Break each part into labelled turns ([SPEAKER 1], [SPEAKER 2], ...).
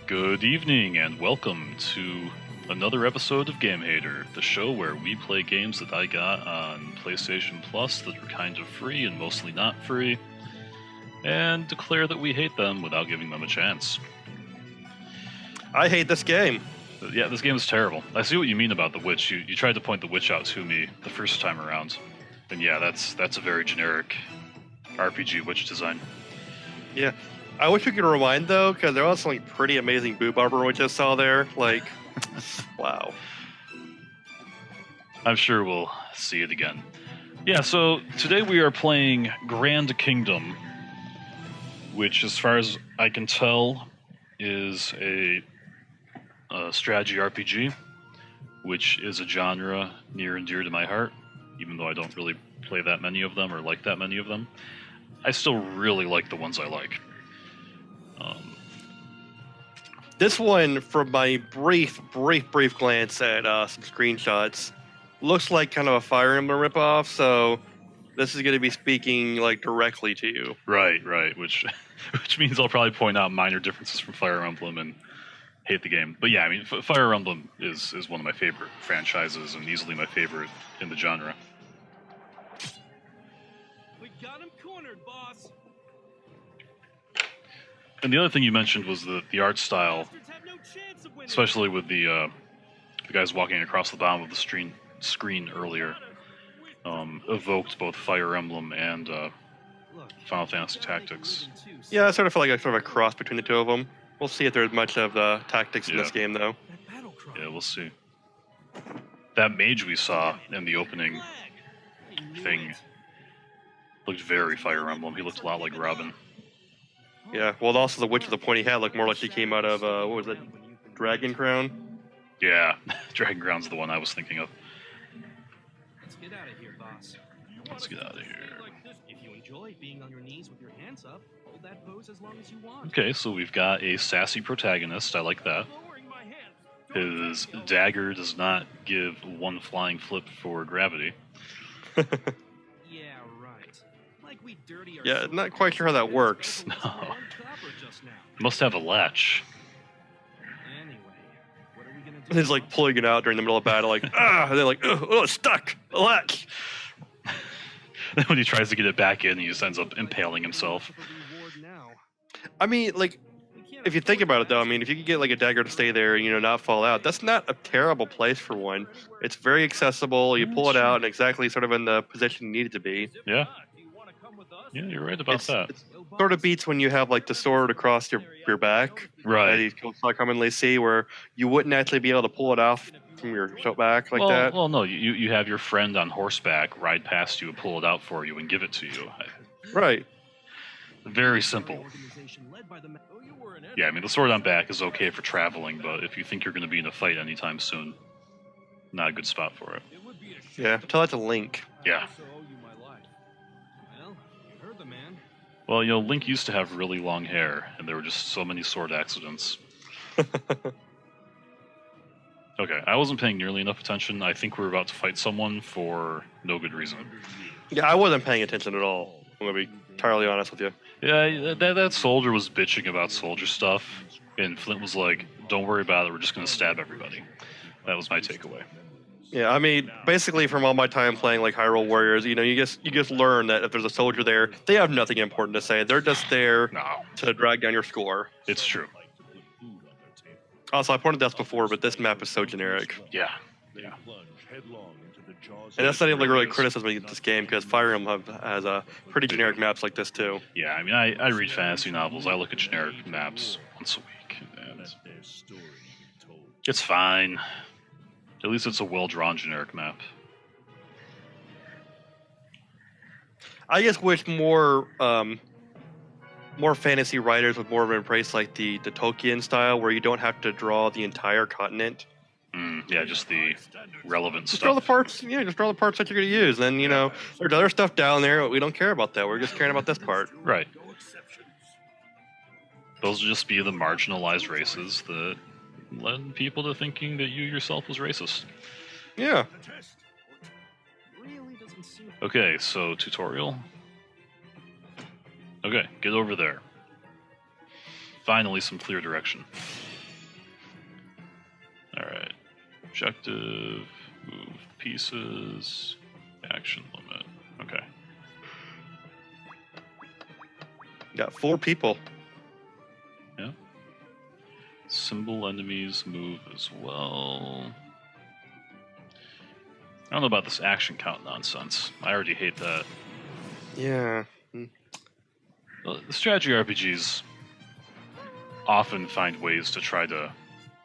[SPEAKER 1] Good evening and welcome to another episode of Gamehater, the show where we play games that I got on PlayStation Plus that are kind of free and mostly not free, and declare that we hate them without giving them a chance.
[SPEAKER 2] I hate this game.
[SPEAKER 1] Yeah, this game is terrible. I see what you mean about the witch. You tried to point the witch out to me the first time around, and yeah, that's a very generic RPG witch design.
[SPEAKER 2] Yeah. I wish we could rewind, though, because there was some like, pretty amazing boob armor we just saw there. Like, wow.
[SPEAKER 1] I'm sure we'll see it again. Yeah, so today we are playing Grand Kingdom, which, as far as I can tell, is a strategy RPG, which is a genre near and dear to my heart, even though I don't really play that many of them or like that many of them. I still really like the ones I like.
[SPEAKER 2] This one, from my brief glance at some screenshots, looks like kind of a Fire Emblem ripoff, so this is going to be speaking like directly to you.
[SPEAKER 1] Right, which means I'll probably point out minor differences from Fire Emblem and hate the game. But yeah, I mean, Fire Emblem is one of my favorite franchises and easily my favorite in the genre.
[SPEAKER 3] We got him cornered, boss.
[SPEAKER 1] And the other thing you mentioned was the art style, especially with the guys walking across the bottom of the screen earlier, evoked both Fire Emblem and Final Fantasy Tactics.
[SPEAKER 2] Yeah, I sort of feel like a cross between the two of them. We'll see if there's much of the tactics in this game, though.
[SPEAKER 1] Yeah, we'll see. That mage we saw in the opening thing looked very Fire Emblem. He looked a lot like Robin.
[SPEAKER 2] Yeah, well, also the witch with the pointy hat looked more like she came out of, what was it, Dragon Crown?
[SPEAKER 1] Yeah, Dragon Crown's the one I was thinking of.
[SPEAKER 3] Let's get out of here, boss.
[SPEAKER 1] Let's get out of here.
[SPEAKER 3] If you enjoy being on your knees with your hands up, hold that pose as long as you want.
[SPEAKER 1] Okay, so we've got a sassy protagonist. I like that. His dagger does not give one flying flip for gravity.
[SPEAKER 3] Yeah, right. Like we dirty
[SPEAKER 2] Yeah, not quite sure how that works.
[SPEAKER 1] No. Must have a latch.
[SPEAKER 3] Anyway, what are we gonna do?
[SPEAKER 2] He's like pulling it out during the middle of battle, like, and they're like, oh, it's stuck! A latch!
[SPEAKER 1] Then when he tries to get it back in, he just ends up impaling himself.
[SPEAKER 2] I mean, like, if you think about it, though, I mean, if you could get like a dagger to stay there and, not fall out, that's not a terrible place for one. It's very accessible. You pull it out and exactly sort of in the position you need it to be.
[SPEAKER 1] Yeah. Yeah, you're right about that.
[SPEAKER 2] It sort of beats when you have like the sword across your back.
[SPEAKER 1] Right.
[SPEAKER 2] That you commonly see, where you wouldn't actually be able to pull it off from your back like that.
[SPEAKER 1] Well, no, you have your friend on horseback ride past you and pull it out for you and give it to you.
[SPEAKER 2] Right.
[SPEAKER 1] Very simple. Yeah, I mean, the sword on back is okay for traveling, but if you think you're going to be in a fight anytime soon, not a good spot for it.
[SPEAKER 2] Yeah, tell that to Link.
[SPEAKER 1] Yeah. Well, Link used to have really long hair, and there were just so many sword accidents. Okay, I wasn't paying nearly enough attention. I think we're about to fight someone for no good reason.
[SPEAKER 2] Yeah, I wasn't paying attention at all. I'm going to be entirely honest with you.
[SPEAKER 1] Yeah, that soldier was bitching about soldier stuff, and Flint was like, don't worry about it, we're just going to stab everybody. That was my takeaway.
[SPEAKER 2] Yeah, I mean, basically from all my time playing like Hyrule Warriors, you just learn that if there's a soldier there, they have nothing important to say. They're just there to drag down your score.
[SPEAKER 1] It's true.
[SPEAKER 2] Also, I pointed this before, but this map is so generic.
[SPEAKER 1] Yeah.
[SPEAKER 2] And that's not even like really criticism of this game, because Fire Emblem has pretty generic maps like this too.
[SPEAKER 1] Yeah, I mean, I read fantasy novels. I look at generic maps once a week. And it's fine. At least it's a well-drawn generic map.
[SPEAKER 2] I just wish more fantasy writers would more of embrace like the Tolkien style, where you don't have to draw the entire continent.
[SPEAKER 1] Yeah, just the relevant
[SPEAKER 2] just
[SPEAKER 1] stuff.
[SPEAKER 2] Draw the parts. Yeah, just draw the parts that you're going to use. Then there's other stuff down there, but we don't care about that. We're just caring about this part.
[SPEAKER 1] Right. Those will just be the marginalized races that led people to thinking that you yourself was racist.
[SPEAKER 2] Yeah.
[SPEAKER 1] Okay, so tutorial. Okay, get over there. Finally, some clear direction. objective, move pieces, action limit. Okay.
[SPEAKER 2] Got 4 people.
[SPEAKER 1] Yeah. Symbol enemies move as well. I don't know about this action count nonsense. I already hate that.
[SPEAKER 2] Yeah.
[SPEAKER 1] The strategy RPGs often find ways to try to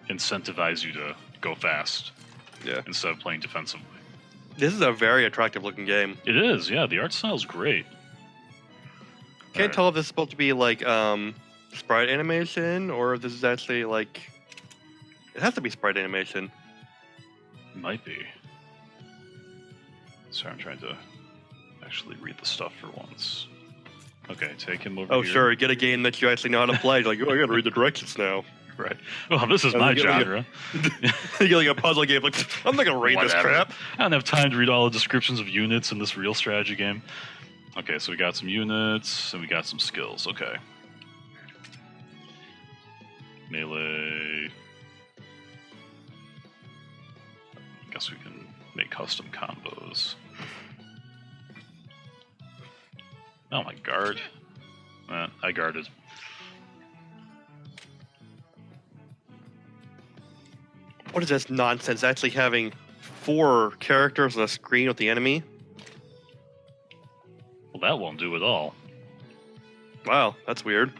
[SPEAKER 1] incentivize you to go fast
[SPEAKER 2] Yeah.
[SPEAKER 1] instead of playing defensively.
[SPEAKER 2] This is a very attractive looking game.
[SPEAKER 1] It is, yeah. The art style's great.
[SPEAKER 2] Can't
[SPEAKER 1] Alright.
[SPEAKER 2] tell if this is supposed to be like sprite animation or if this is actually like. It has to be sprite animation.
[SPEAKER 1] Might be. Sorry, I'm trying to actually read the stuff for once. Okay, take him over
[SPEAKER 2] Oh,
[SPEAKER 1] here.
[SPEAKER 2] sure. Get a game that you actually know how to play. Like, oh, I gotta read the directions now.
[SPEAKER 1] Right. Well, this is
[SPEAKER 2] And
[SPEAKER 1] my
[SPEAKER 2] you get like
[SPEAKER 1] genre.
[SPEAKER 2] You get like a puzzle game. Like, I'm not gonna read this
[SPEAKER 1] Whatever.
[SPEAKER 2] crap.
[SPEAKER 1] I don't have time to read all the descriptions of units in this real strategy game. Okay, so we got some units and we got some skills. Okay. Melee. I guess we can make custom combos. Oh my guard. I guarded.
[SPEAKER 2] What is this nonsense? Actually having 4 characters on a screen with the enemy?
[SPEAKER 1] Well, that won't do at all.
[SPEAKER 2] Wow, that's weird.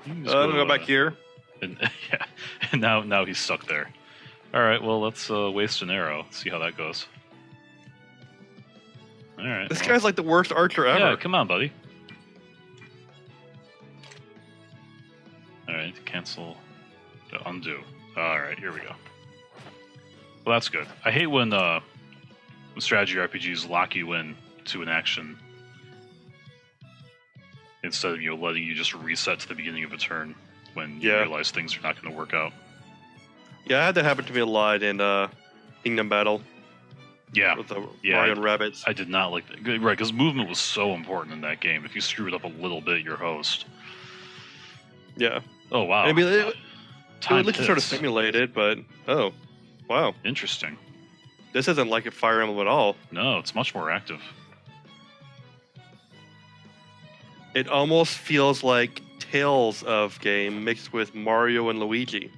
[SPEAKER 1] You can
[SPEAKER 2] I'm
[SPEAKER 1] just
[SPEAKER 2] gonna go back here.
[SPEAKER 1] And, yeah, and now he's stuck there. All right, well let's waste an arrow. See how that goes. All right.
[SPEAKER 2] This
[SPEAKER 1] well,
[SPEAKER 2] guy's like the worst archer ever.
[SPEAKER 1] Yeah, come on, buddy. All right, cancel, undo. All right, here we go. Well, that's good. I hate when strategy RPGs lock you in to an action instead of letting you just reset to the beginning of a turn when you
[SPEAKER 2] Yeah.
[SPEAKER 1] realize things are not going to work out.
[SPEAKER 2] Yeah, I had that happen to me a lot in Kingdom Battle
[SPEAKER 1] Yeah,
[SPEAKER 2] with the
[SPEAKER 1] Yeah,
[SPEAKER 2] Mario and Rabbids.
[SPEAKER 1] I did not like that. Right, because movement was so important in that game. If you screwed up a little bit, you're host.
[SPEAKER 2] Yeah.
[SPEAKER 1] Oh wow.
[SPEAKER 2] I mean, it
[SPEAKER 1] Time
[SPEAKER 2] looks sort of
[SPEAKER 1] hits.
[SPEAKER 2] simulated, but oh, wow.
[SPEAKER 1] Interesting.
[SPEAKER 2] This isn't like a Fire Emblem at all.
[SPEAKER 1] No, it's much more active.
[SPEAKER 2] It almost feels like Tales of game mixed with Mario and Luigi.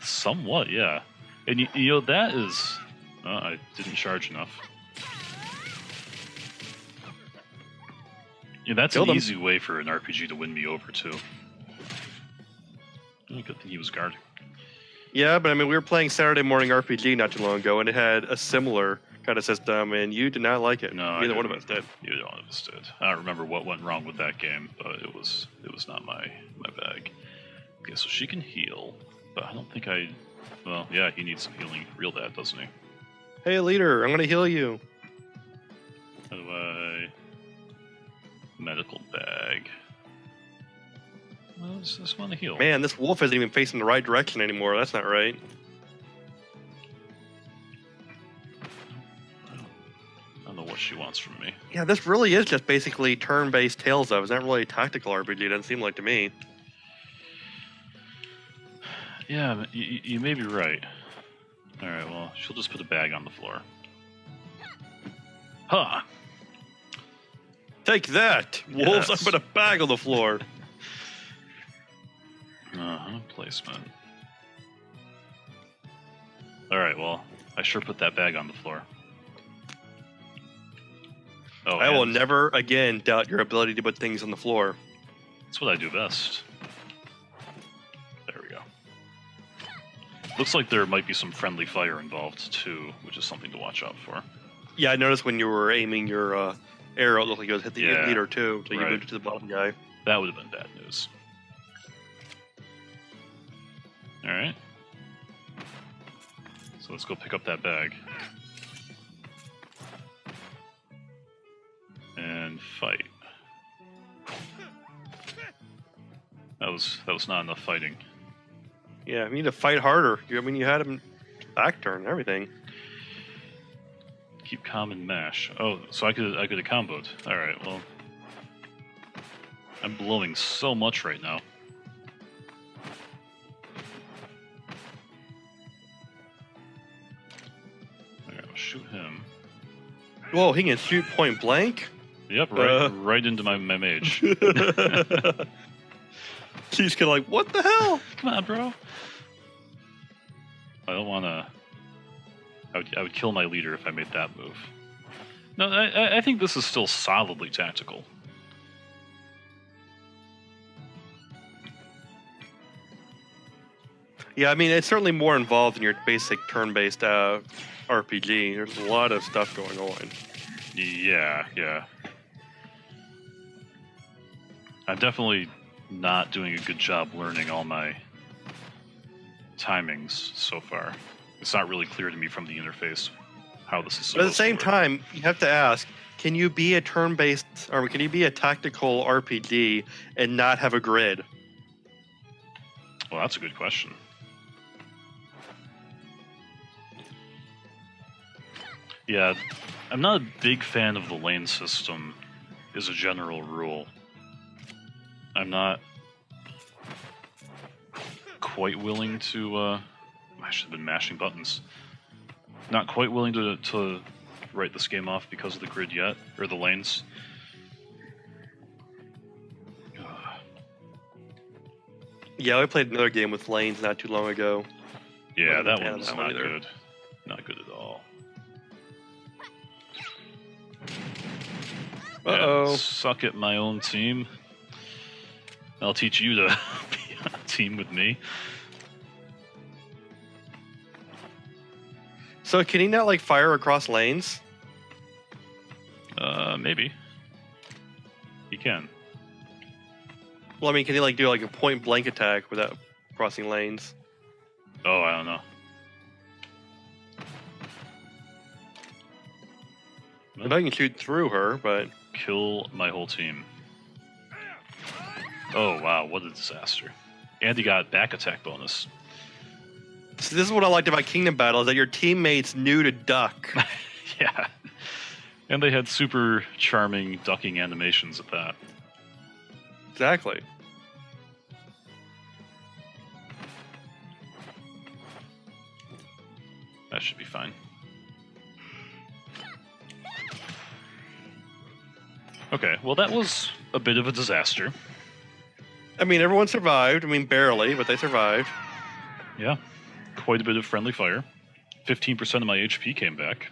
[SPEAKER 1] Somewhat, yeah. And you know that is. I didn't charge enough. Yeah, that's
[SPEAKER 2] Killed
[SPEAKER 1] an
[SPEAKER 2] him.
[SPEAKER 1] easy way for an RPG to win me over too. Oh, good thing he was guarding.
[SPEAKER 2] Yeah, but I mean, we were playing Saturday Morning RPG not too long ago, and it had a similar kind of system, and you did not like it.
[SPEAKER 1] No, I
[SPEAKER 2] neither one of
[SPEAKER 1] didn't.
[SPEAKER 2] us did.
[SPEAKER 1] Neither one of us did. I don't remember what went wrong with that game, but it was not my bag. Okay, so she can heal, but I don't think I. Well, yeah, he needs some healing real bad, doesn't he?
[SPEAKER 2] Hey, leader, I'm gonna heal you.
[SPEAKER 1] How do I... Medical bag. Well, I just want to heal.
[SPEAKER 2] Man, this wolf isn't even facing the right direction anymore. That's not right.
[SPEAKER 1] I don't know what she wants from me.
[SPEAKER 2] Yeah, this really is just basically turn-based Tales of. It's not really a tactical RPG. It doesn't seem like to me.
[SPEAKER 1] Yeah, but you may be right. Alright, well, she'll just put a bag on the floor. Huh!
[SPEAKER 2] Take that, wolves! I
[SPEAKER 1] Yes.
[SPEAKER 2] put a bag on the floor.
[SPEAKER 1] Placement. Alright, well, I sure put that bag on the floor. Oh,
[SPEAKER 2] I will
[SPEAKER 1] and
[SPEAKER 2] never again doubt your ability to put things on the floor.
[SPEAKER 1] That's what I do best. There we go. Looks like there might be some friendly fire involved, too, which is something to watch out for.
[SPEAKER 2] Yeah, I noticed when you were aiming your arrow, it looked like it was hit the
[SPEAKER 1] Yeah,
[SPEAKER 2] leader too, so you
[SPEAKER 1] right.
[SPEAKER 2] moved it to the bottom guy.
[SPEAKER 1] That would have been bad news. Alright. So let's go pick up that bag. And fight. That was not enough fighting.
[SPEAKER 2] Yeah, you need to fight harder. I mean, you had him back turn and everything.
[SPEAKER 1] Keep calm and mash. Oh, so I could have comboed. Alright, well. I'm blowing so much right now.
[SPEAKER 2] Whoa, he can shoot point blank?
[SPEAKER 1] Yep, right into my mage.
[SPEAKER 2] She's kind of like, what the hell?
[SPEAKER 1] Come on, bro. I don't want to... I would kill my leader if I made that move. No, I think this is still solidly tactical.
[SPEAKER 2] Yeah, I mean, it's certainly more involved in your basic turn-based RPG. There's a lot of stuff going on.
[SPEAKER 1] Yeah. I'm definitely not doing a good job learning all my timings so far. It's not really clear to me from the interface how this is
[SPEAKER 2] But at the
[SPEAKER 1] supposed to
[SPEAKER 2] same
[SPEAKER 1] work.
[SPEAKER 2] time, you have to ask, can you be a turn-based, or can you be a tactical RPG and not have a grid?
[SPEAKER 1] Well, that's a good question. Yeah, I'm not a big fan of the lane system as a general rule. I'm not quite willing to, I should have been mashing buttons. Not quite willing to write this game off because of the grid yet, or the lanes.
[SPEAKER 2] Yeah, I played another game with lanes not too long ago.
[SPEAKER 1] Yeah,
[SPEAKER 2] Wasn't a
[SPEAKER 1] that
[SPEAKER 2] fan of
[SPEAKER 1] one's
[SPEAKER 2] that one
[SPEAKER 1] not
[SPEAKER 2] either.
[SPEAKER 1] good. Not good at all.
[SPEAKER 2] Uh-oh.
[SPEAKER 1] Yeah, suck at my own team. I'll teach you to be on a team with me.
[SPEAKER 2] So can he not, like, fire across lanes?
[SPEAKER 1] Maybe. He can.
[SPEAKER 2] Well, I mean, can he, like, do, like, a point-blank attack without crossing lanes?
[SPEAKER 1] Oh, I don't know.
[SPEAKER 2] I know you can shoot through her, but...
[SPEAKER 1] Kill my whole team. Oh, wow, what a disaster. And he got back attack bonus.
[SPEAKER 2] So this is what I liked about Kingdom Battle, is that your teammates knew to duck.
[SPEAKER 1] Yeah. And they had super charming ducking animations at that.
[SPEAKER 2] Exactly.
[SPEAKER 1] That should be fine. Okay, well that was a bit of a disaster.
[SPEAKER 2] I mean, everyone survived. I mean, barely, but they survived.
[SPEAKER 1] Yeah, quite a bit of friendly fire. 15% of my HP came back.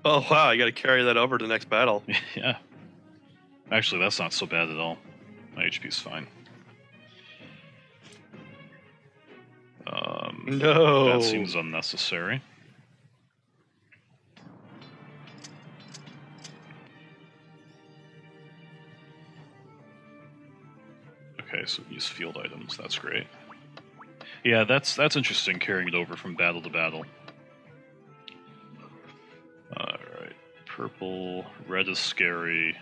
[SPEAKER 2] Oh, wow, you got to carry that over to the next battle.
[SPEAKER 1] Yeah. Actually, that's not so bad at all. My HP's fine.
[SPEAKER 2] No.
[SPEAKER 1] That seems unnecessary. Okay, so use field items. That's great. Yeah, that's interesting, carrying it over from battle to battle. Alright. Purple, red is scary,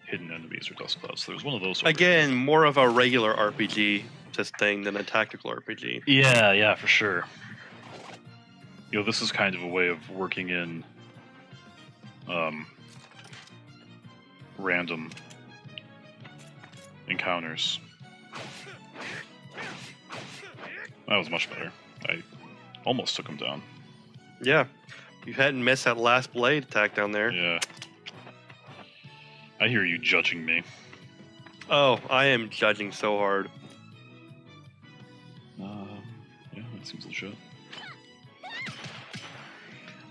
[SPEAKER 1] hidden enemies or dust clouds. So there's one of those over
[SPEAKER 2] Again,
[SPEAKER 1] here.
[SPEAKER 2] more of a regular RPG just thing than a tactical RPG.
[SPEAKER 1] Yeah, for sure. You know, this is kind of a way of working in random encounters. That was much better. I almost took him down.
[SPEAKER 2] Yeah. You hadn't missed that last blade attack down there.
[SPEAKER 1] Yeah. I hear you judging me.
[SPEAKER 2] Oh, I am judging so hard.
[SPEAKER 1] Yeah, that seems legit.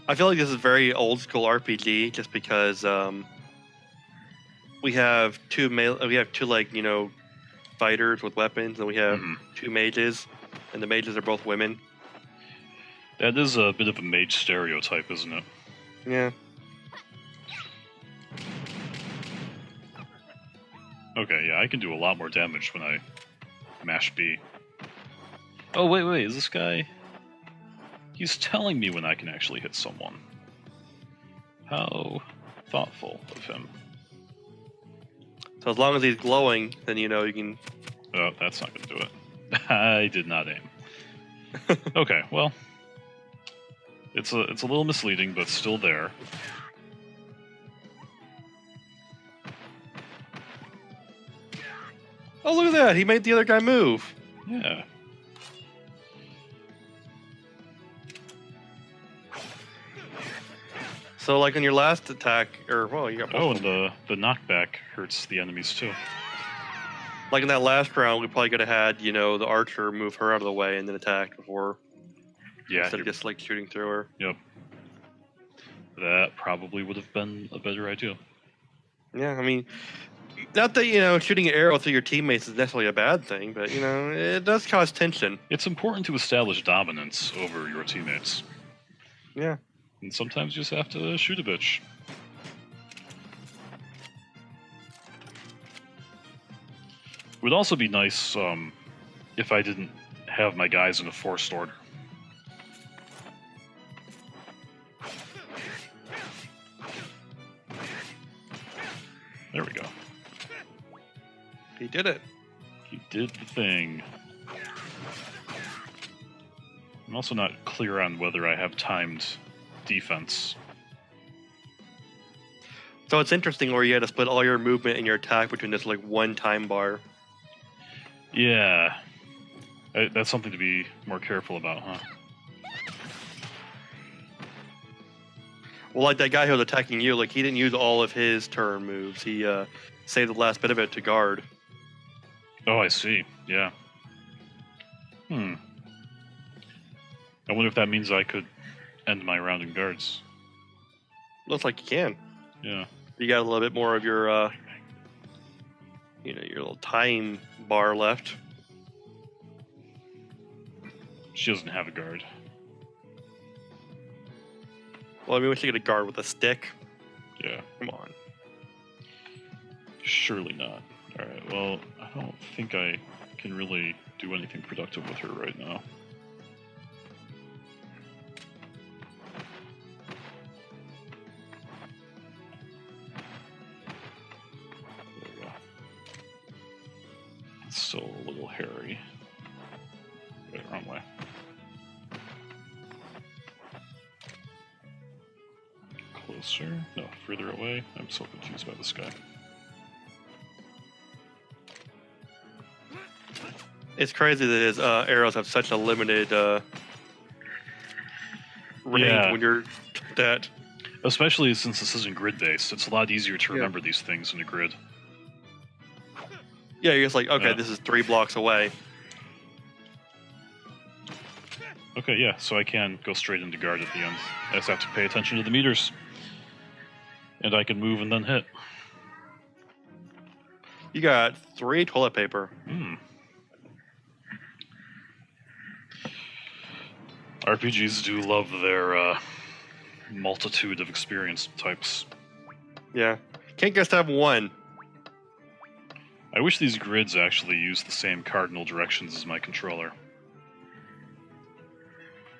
[SPEAKER 2] I feel like this is very old school RPG just because we have two like, you know, fighters with weapons, and we have two mages, and the mages are both women.
[SPEAKER 1] That is a bit of a mage stereotype, isn't it?
[SPEAKER 2] Yeah.
[SPEAKER 1] Okay, yeah, I can do a lot more damage when I mash B. Oh, wait, is this guy... He's telling me when I can actually hit someone. How thoughtful of him.
[SPEAKER 2] So as long as he's glowing, then you know you can.
[SPEAKER 1] Oh, that's not going to do it. I did not aim. Okay, well, it's a little misleading, but still there.
[SPEAKER 2] Oh, look at that! He made the other guy move.
[SPEAKER 1] Yeah.
[SPEAKER 2] So, like on your last attack, or well, you got both
[SPEAKER 1] Oh,
[SPEAKER 2] of
[SPEAKER 1] and
[SPEAKER 2] them.
[SPEAKER 1] the knockback hurts the enemies too.
[SPEAKER 2] Like in that last round, we probably could have had, you know, the archer move her out of the way and then attack before,
[SPEAKER 1] Yeah,
[SPEAKER 2] instead of just like shooting through her.
[SPEAKER 1] yep. That probably would have been a better idea.
[SPEAKER 2] Yeah, I mean, not that, you know, shooting an arrow through your teammates is necessarily a bad thing, but, you know, it does cause tension.
[SPEAKER 1] It's important to establish dominance over your teammates.
[SPEAKER 2] Yeah.
[SPEAKER 1] And sometimes you just have to shoot a bitch. It would also be nice if I didn't have my guys in a forced order. There we go.
[SPEAKER 2] He did it.
[SPEAKER 1] He did the thing. I'm also not clear on whether I have timed defense.
[SPEAKER 2] So it's interesting where you had to split all your movement and your attack between this like one time bar.
[SPEAKER 1] Yeah. That's something to be more careful about, huh?
[SPEAKER 2] Well, like that guy who was attacking you, like he didn't use all of his turn moves. He saved the last bit of it to guard.
[SPEAKER 1] Oh, I see. Yeah. I wonder if that means I could end my round in guards.
[SPEAKER 2] Looks like you can.
[SPEAKER 1] Yeah.
[SPEAKER 2] You got a little bit more of your, you know, your little time bar left.
[SPEAKER 1] She doesn't have a guard.
[SPEAKER 2] Well, I mean, we should get a guard with a stick.
[SPEAKER 1] Yeah.
[SPEAKER 2] Come on.
[SPEAKER 1] Surely not. Alright, well, I don't think I can really do anything productive with her right now. There we go. It's still a little hairy. Wait, wrong way. Closer? No, further away? I'm so confused by this guy.
[SPEAKER 2] It's crazy that his arrows have such a limited range
[SPEAKER 1] Yeah.
[SPEAKER 2] when you're that.
[SPEAKER 1] Especially since this isn't grid-based, it's a lot easier to remember these things in a grid.
[SPEAKER 2] Yeah, you're just like, okay,
[SPEAKER 1] Yeah.
[SPEAKER 2] this is 3 blocks away.
[SPEAKER 1] Okay, yeah, so I can go straight into guard at the end. I just have to pay attention to the meters. And I can move and then hit.
[SPEAKER 2] You got 3 toilet paper.
[SPEAKER 1] RPGs do love their multitude of experience types.
[SPEAKER 2] Yeah. Can't just have one.
[SPEAKER 1] I wish these grids actually use the same cardinal directions as my controller.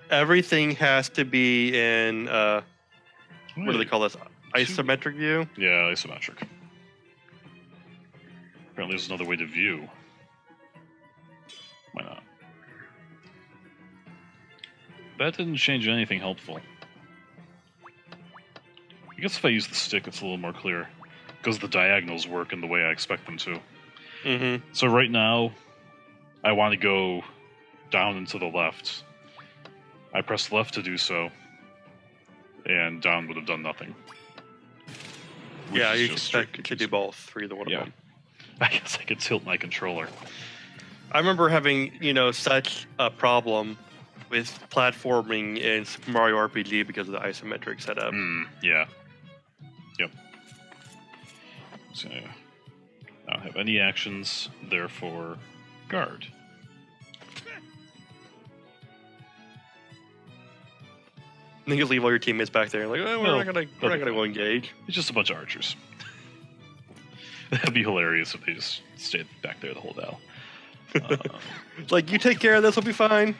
[SPEAKER 2] Everything has to be in, what do they call this? Isometric view?
[SPEAKER 1] Yeah, isometric. Apparently there's another way to view. Why not? That didn't change anything helpful. I guess if I use the stick, it's a little more clear. Because the diagonals work in the way I expect them to.
[SPEAKER 2] Mm-hmm.
[SPEAKER 1] So right now, I want to go down and to the left. I press left to do so, and down would have done nothing. Which
[SPEAKER 2] Yeah,
[SPEAKER 1] is
[SPEAKER 2] you
[SPEAKER 1] just
[SPEAKER 2] expect
[SPEAKER 1] straight
[SPEAKER 2] to do both for either one
[SPEAKER 1] Yeah.
[SPEAKER 2] of them.
[SPEAKER 1] I guess I could tilt my controller.
[SPEAKER 2] I remember having, you know, such a problem with platforming in Super Mario RPG because of the isometric setup.
[SPEAKER 1] Yeah. Yep. So, I don't have any actions, therefore, guard.
[SPEAKER 2] And then you leave all your teammates back there, like, oh, we're
[SPEAKER 1] Well,
[SPEAKER 2] not gonna go engage.
[SPEAKER 1] It's just a bunch of archers. That'd be hilarious if they just stayed back there the whole battle.
[SPEAKER 2] It's like, you take care of this, we'll be fine.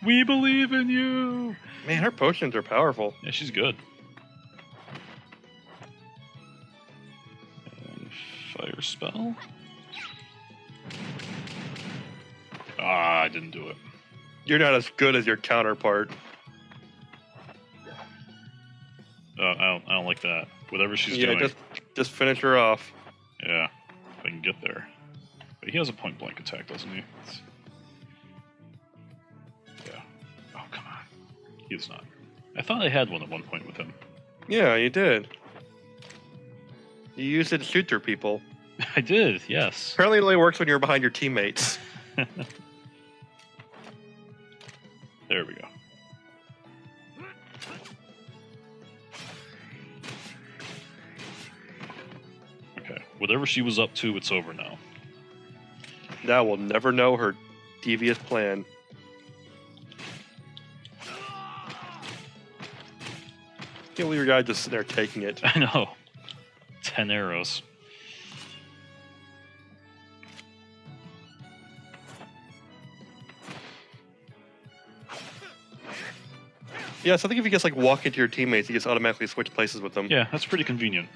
[SPEAKER 1] We believe in you!
[SPEAKER 2] Man, her potions are powerful.
[SPEAKER 1] Yeah, she's good. And fire spell? Ah, I didn't do it.
[SPEAKER 2] You're not as good as your counterpart.
[SPEAKER 1] I don't like that. Whatever she's doing.
[SPEAKER 2] Just finish her off.
[SPEAKER 1] Yeah, if I can get there. But he has a point blank attack, doesn't he? Yeah. Oh, come on. He does not. I thought I had one at one point with him.
[SPEAKER 2] Yeah, you did. You used it to shoot through people.
[SPEAKER 1] I did, yes.
[SPEAKER 2] Apparently it only works when you're behind your teammates.
[SPEAKER 1] There we go. Okay, whatever she was up to, it's over now.
[SPEAKER 2] Now we'll never know her devious plan. Can't believe your guy just sitting there taking it.
[SPEAKER 1] I know. 10 arrows.
[SPEAKER 2] Yeah, so I think if you just like walk into your teammates, you just automatically switch places with them.
[SPEAKER 1] Yeah, that's pretty convenient.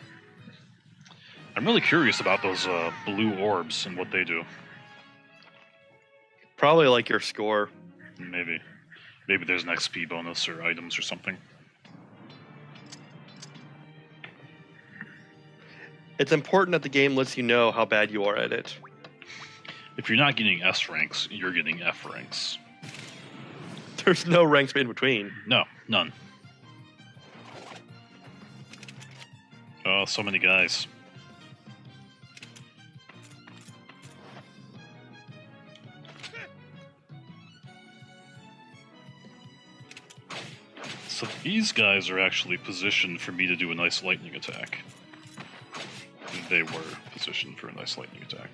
[SPEAKER 1] I'm really curious about those blue orbs and what they do.
[SPEAKER 2] Probably like your score.
[SPEAKER 1] Maybe there's an XP bonus or items or something.
[SPEAKER 2] It's important that the game lets you know how bad you are at it.
[SPEAKER 1] If you're not getting S ranks, you're getting F ranks.
[SPEAKER 2] There's no ranks in between.
[SPEAKER 1] No, none. Oh, so many guys. So these guys are actually positioned for me to do a nice lightning attack. They were positioned for a nice lightning attack.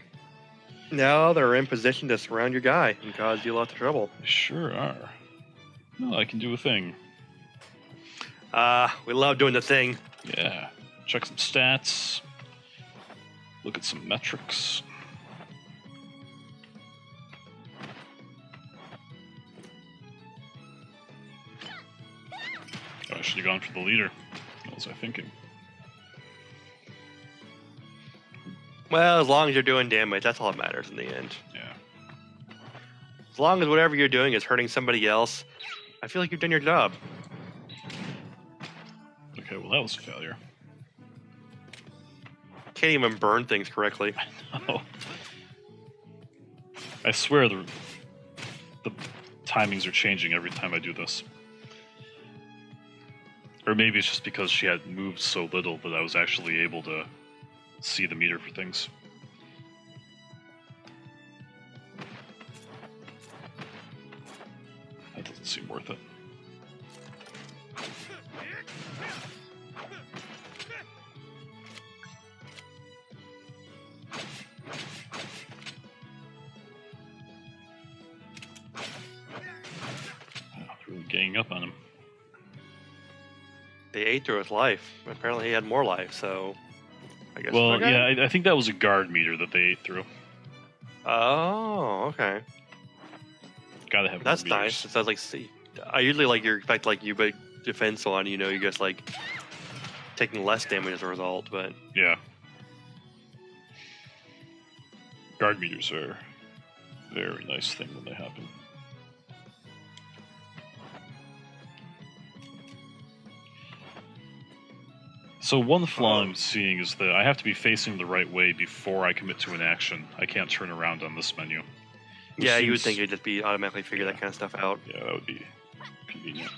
[SPEAKER 2] Now they're in position to surround your guy and cause you lots of trouble.
[SPEAKER 1] They sure are. No, I can do a thing.
[SPEAKER 2] We love doing the thing.
[SPEAKER 1] Yeah. Check some stats. Look at some metrics. Oh, I should have gone for the leader. What was I thinking?
[SPEAKER 2] Well, as long as you're doing damage, that's all that matters in the end.
[SPEAKER 1] Yeah.
[SPEAKER 2] As long as whatever you're doing is hurting somebody else, I feel like you've done your job.
[SPEAKER 1] Okay, well that was a failure.
[SPEAKER 2] Can't even burn things correctly.
[SPEAKER 1] Oh. I swear the timings are changing every time I do this. Or maybe it's just because she had moved so little that I was actually able to see the meter for things. That doesn't seem worth it. Really ganging up on him.
[SPEAKER 2] They ate through his life. Apparently he had more life, so I guess.
[SPEAKER 1] Well,
[SPEAKER 2] okay.
[SPEAKER 1] yeah, I think that was a guard meter that they ate through.
[SPEAKER 2] Oh, okay.
[SPEAKER 1] Gotta have
[SPEAKER 2] That's
[SPEAKER 1] more
[SPEAKER 2] nice.
[SPEAKER 1] meters.
[SPEAKER 2] It sounds like I usually like you expect like you big defense on, you know, you just like taking less damage as a result, but
[SPEAKER 1] Yeah. Guard meters are a very nice thing when they happen. So one flaw I'm seeing is that I have to be facing the right way before I commit to an action. I can't turn around on this menu. Which
[SPEAKER 2] yeah, you would
[SPEAKER 1] seems-
[SPEAKER 2] think it'd just be automatically figure
[SPEAKER 1] Yeah.
[SPEAKER 2] that kind of stuff out.
[SPEAKER 1] Yeah, that would be convenient.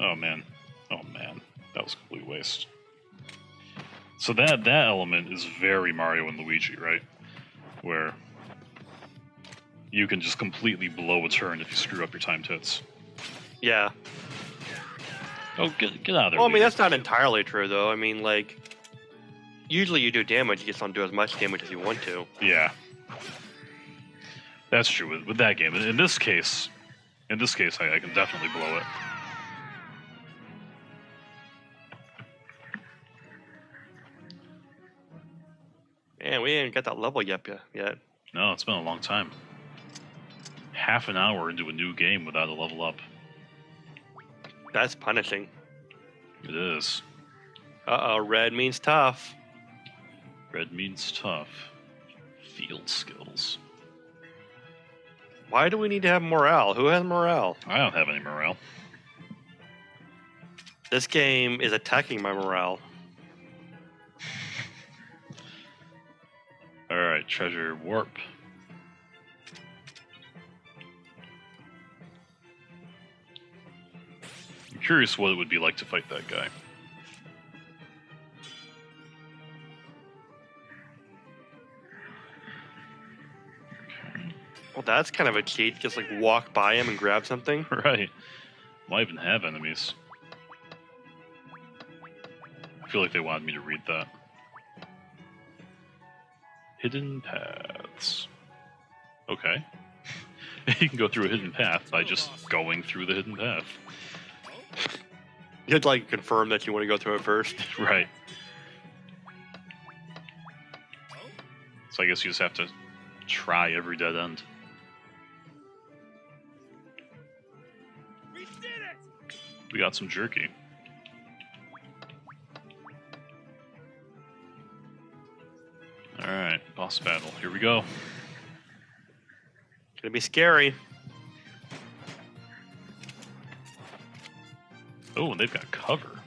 [SPEAKER 1] Oh man. That was a complete waste. So that element is very Mario and Luigi, right? Where you can just completely blow a turn if you screw up your timed hits.
[SPEAKER 2] Yeah.
[SPEAKER 1] Oh, get out of there.
[SPEAKER 2] Well, I mean
[SPEAKER 1] Luigi.
[SPEAKER 2] that's not entirely true though. I mean like usually you do damage, you just don't do as much damage as you want to.
[SPEAKER 1] Yeah. That's true with that game. In this case, I can definitely blow it.
[SPEAKER 2] Man, we ain't got that level yet.
[SPEAKER 1] No, it's been a long time. Half an hour into a new game without a level up.
[SPEAKER 2] That's punishing.
[SPEAKER 1] It is.
[SPEAKER 2] Uh-oh, red means tough.
[SPEAKER 1] Red means tough. Field skills.
[SPEAKER 2] Why do we need to have morale? Who has morale?
[SPEAKER 1] I don't have any morale.
[SPEAKER 2] This game is attacking my morale.
[SPEAKER 1] Alright, treasure warp. curious what it would be like to fight that guy.
[SPEAKER 2] Well, that's kind of a cheat. Just like walk by him and grab something.
[SPEAKER 1] Right. Why even have enemies? I feel like they wanted me to read that. Hidden paths. Okay. You can go through a hidden path by just going through the hidden path.
[SPEAKER 2] You had to like confirm that you want to go through it first.
[SPEAKER 1] Right. So I guess you just have to try every dead end. We got some jerky. Alright, boss battle. Here we go.
[SPEAKER 2] Gonna be scary.
[SPEAKER 1] Oh, and they've got cover.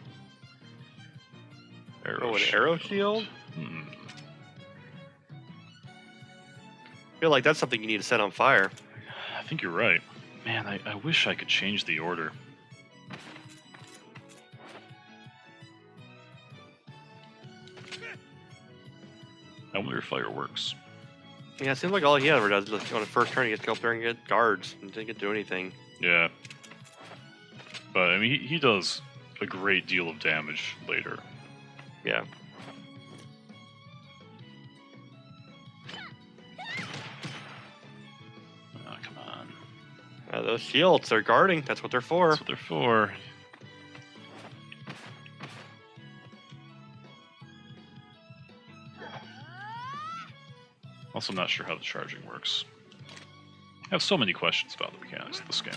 [SPEAKER 2] Oh, an arrow shield?
[SPEAKER 1] Hmm.
[SPEAKER 2] I feel like that's something you need to set on fire.
[SPEAKER 1] I think you're right. Man, I wish I could change the order. I wonder if fire works.
[SPEAKER 2] Yeah, it seems like all he ever does is just on the first turn he gets to go up there and get guards and didn't get to do anything.
[SPEAKER 1] Yeah. But, I mean, he does a great deal of damage later.
[SPEAKER 2] Yeah.
[SPEAKER 1] Oh, come on.
[SPEAKER 2] Those shields, they're guarding. That's what they're for.
[SPEAKER 1] That's what they're for. Also, I'm not sure how the charging works. I have so many questions about the mechanics of this game.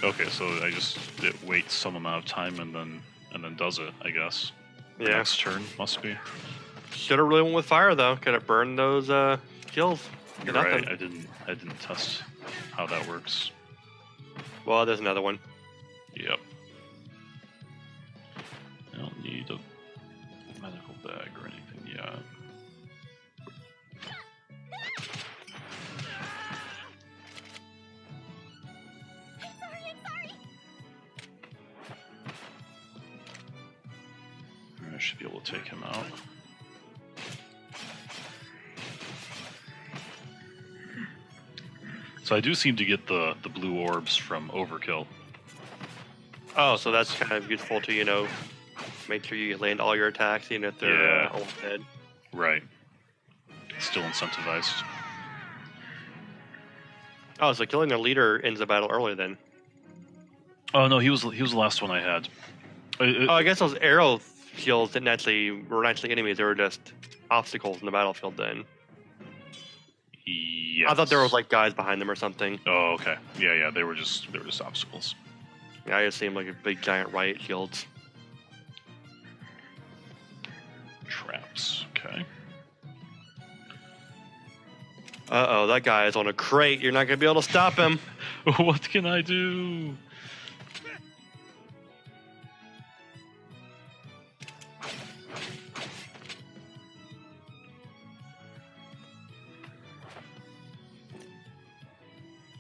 [SPEAKER 1] Okay, so it waits some amount of time and then does it, I guess. The
[SPEAKER 2] Yeah.
[SPEAKER 1] next turn must be.
[SPEAKER 2] Should have really went with fire though. Could have burned those shields.
[SPEAKER 1] You're
[SPEAKER 2] Nothing.
[SPEAKER 1] right. I didn't test how that works.
[SPEAKER 2] Well, there's another one.
[SPEAKER 1] Yep. I don't need a medical bag or anything yet. I should be able to take him out. So I do seem to get the blue orbs from Overkill.
[SPEAKER 2] Oh, so that's kind of useful to, you know, make sure you land all your attacks, even if they're
[SPEAKER 1] Yeah.
[SPEAKER 2] all dead.
[SPEAKER 1] Right. Still incentivized.
[SPEAKER 2] Oh, so killing their leader ends the battle early then.
[SPEAKER 1] Oh no, he was the last one I had.
[SPEAKER 2] Oh, I guess those arrow shields weren't actually enemies. They were just obstacles in the battlefield then.
[SPEAKER 1] Yes.
[SPEAKER 2] I thought there was like guys behind them or something.
[SPEAKER 1] Oh, okay. Yeah, they were just obstacles.
[SPEAKER 2] Yeah, I just seemed like a big giant riot shields.
[SPEAKER 1] Traps. Okay.
[SPEAKER 2] Uh-oh, that guy is on a crate. You're not going to be able to stop him.
[SPEAKER 1] What can I do?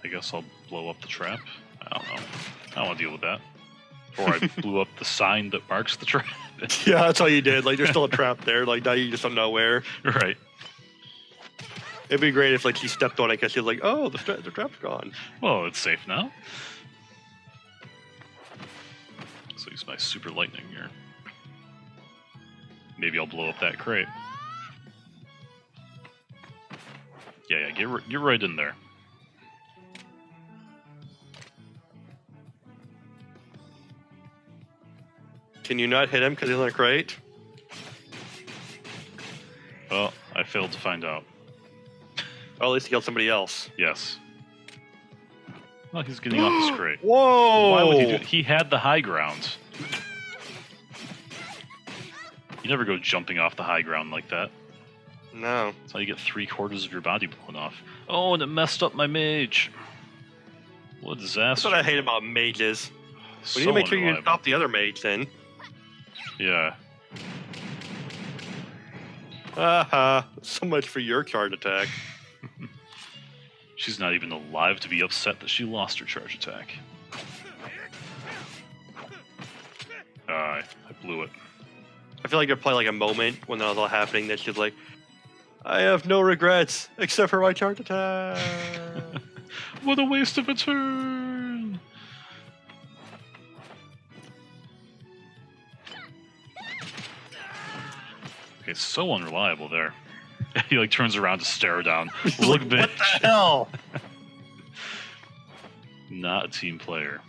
[SPEAKER 1] I guess I'll blow up the trap. I don't know. I don't want to deal with that. Or I blew up the sign that marks the trap.
[SPEAKER 2] Yeah, that's all you did. Like, there's still a trap there. Like, now you just don't know where.
[SPEAKER 1] Right.
[SPEAKER 2] It'd be great if, like, she stepped on it because she's like, oh, the trap's gone.
[SPEAKER 1] Well, it's safe now. So use my super lightning here. Maybe I'll blow up that crate. Yeah, get right in there.
[SPEAKER 2] Can you not hit him because he's on a crate?
[SPEAKER 1] Well, I failed to find out.
[SPEAKER 2] Oh, at least he killed somebody else.
[SPEAKER 1] Yes. Well, he's getting off his crate.
[SPEAKER 2] Whoa!
[SPEAKER 1] Why would he do it? He had the high ground. You never go jumping off the high ground like that.
[SPEAKER 2] No.
[SPEAKER 1] That's how you get 3/4 of your body blown off. Oh, and it messed up my mage. What a
[SPEAKER 2] That's
[SPEAKER 1] disaster.
[SPEAKER 2] what I hate about mages.
[SPEAKER 1] So
[SPEAKER 2] We need to make sure you
[SPEAKER 1] unreliable.
[SPEAKER 2] stop the other mage then.
[SPEAKER 1] Yeah.
[SPEAKER 2] Haha. So much for your charge attack.
[SPEAKER 1] She's not even alive to be upset that she lost her charge attack. I blew it.
[SPEAKER 2] I feel like there's probably like a moment when that was all happening that she's like, I have no regrets except for my charge attack.
[SPEAKER 1] What a waste of a turn! Okay, so unreliable there. He like turns around to stare her down. Look, bitch.
[SPEAKER 2] What the hell?
[SPEAKER 1] Not a team player.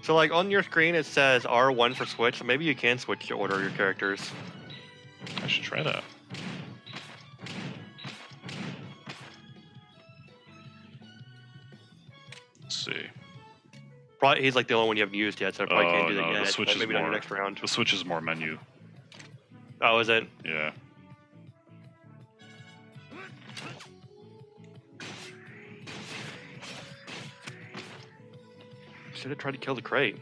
[SPEAKER 2] So like on your screen it says R1 for switch, so maybe you can switch the order of your characters.
[SPEAKER 1] I should try that. Let's see.
[SPEAKER 2] Probably he's like the only one you haven't used yet, so I probably can't do that
[SPEAKER 1] no,
[SPEAKER 2] yet.
[SPEAKER 1] the switch
[SPEAKER 2] but
[SPEAKER 1] is
[SPEAKER 2] maybe not
[SPEAKER 1] more.
[SPEAKER 2] your next round.
[SPEAKER 1] The Switch is more menu.
[SPEAKER 2] Oh, is it?
[SPEAKER 1] Yeah.
[SPEAKER 2] Should have tried to kill the crate.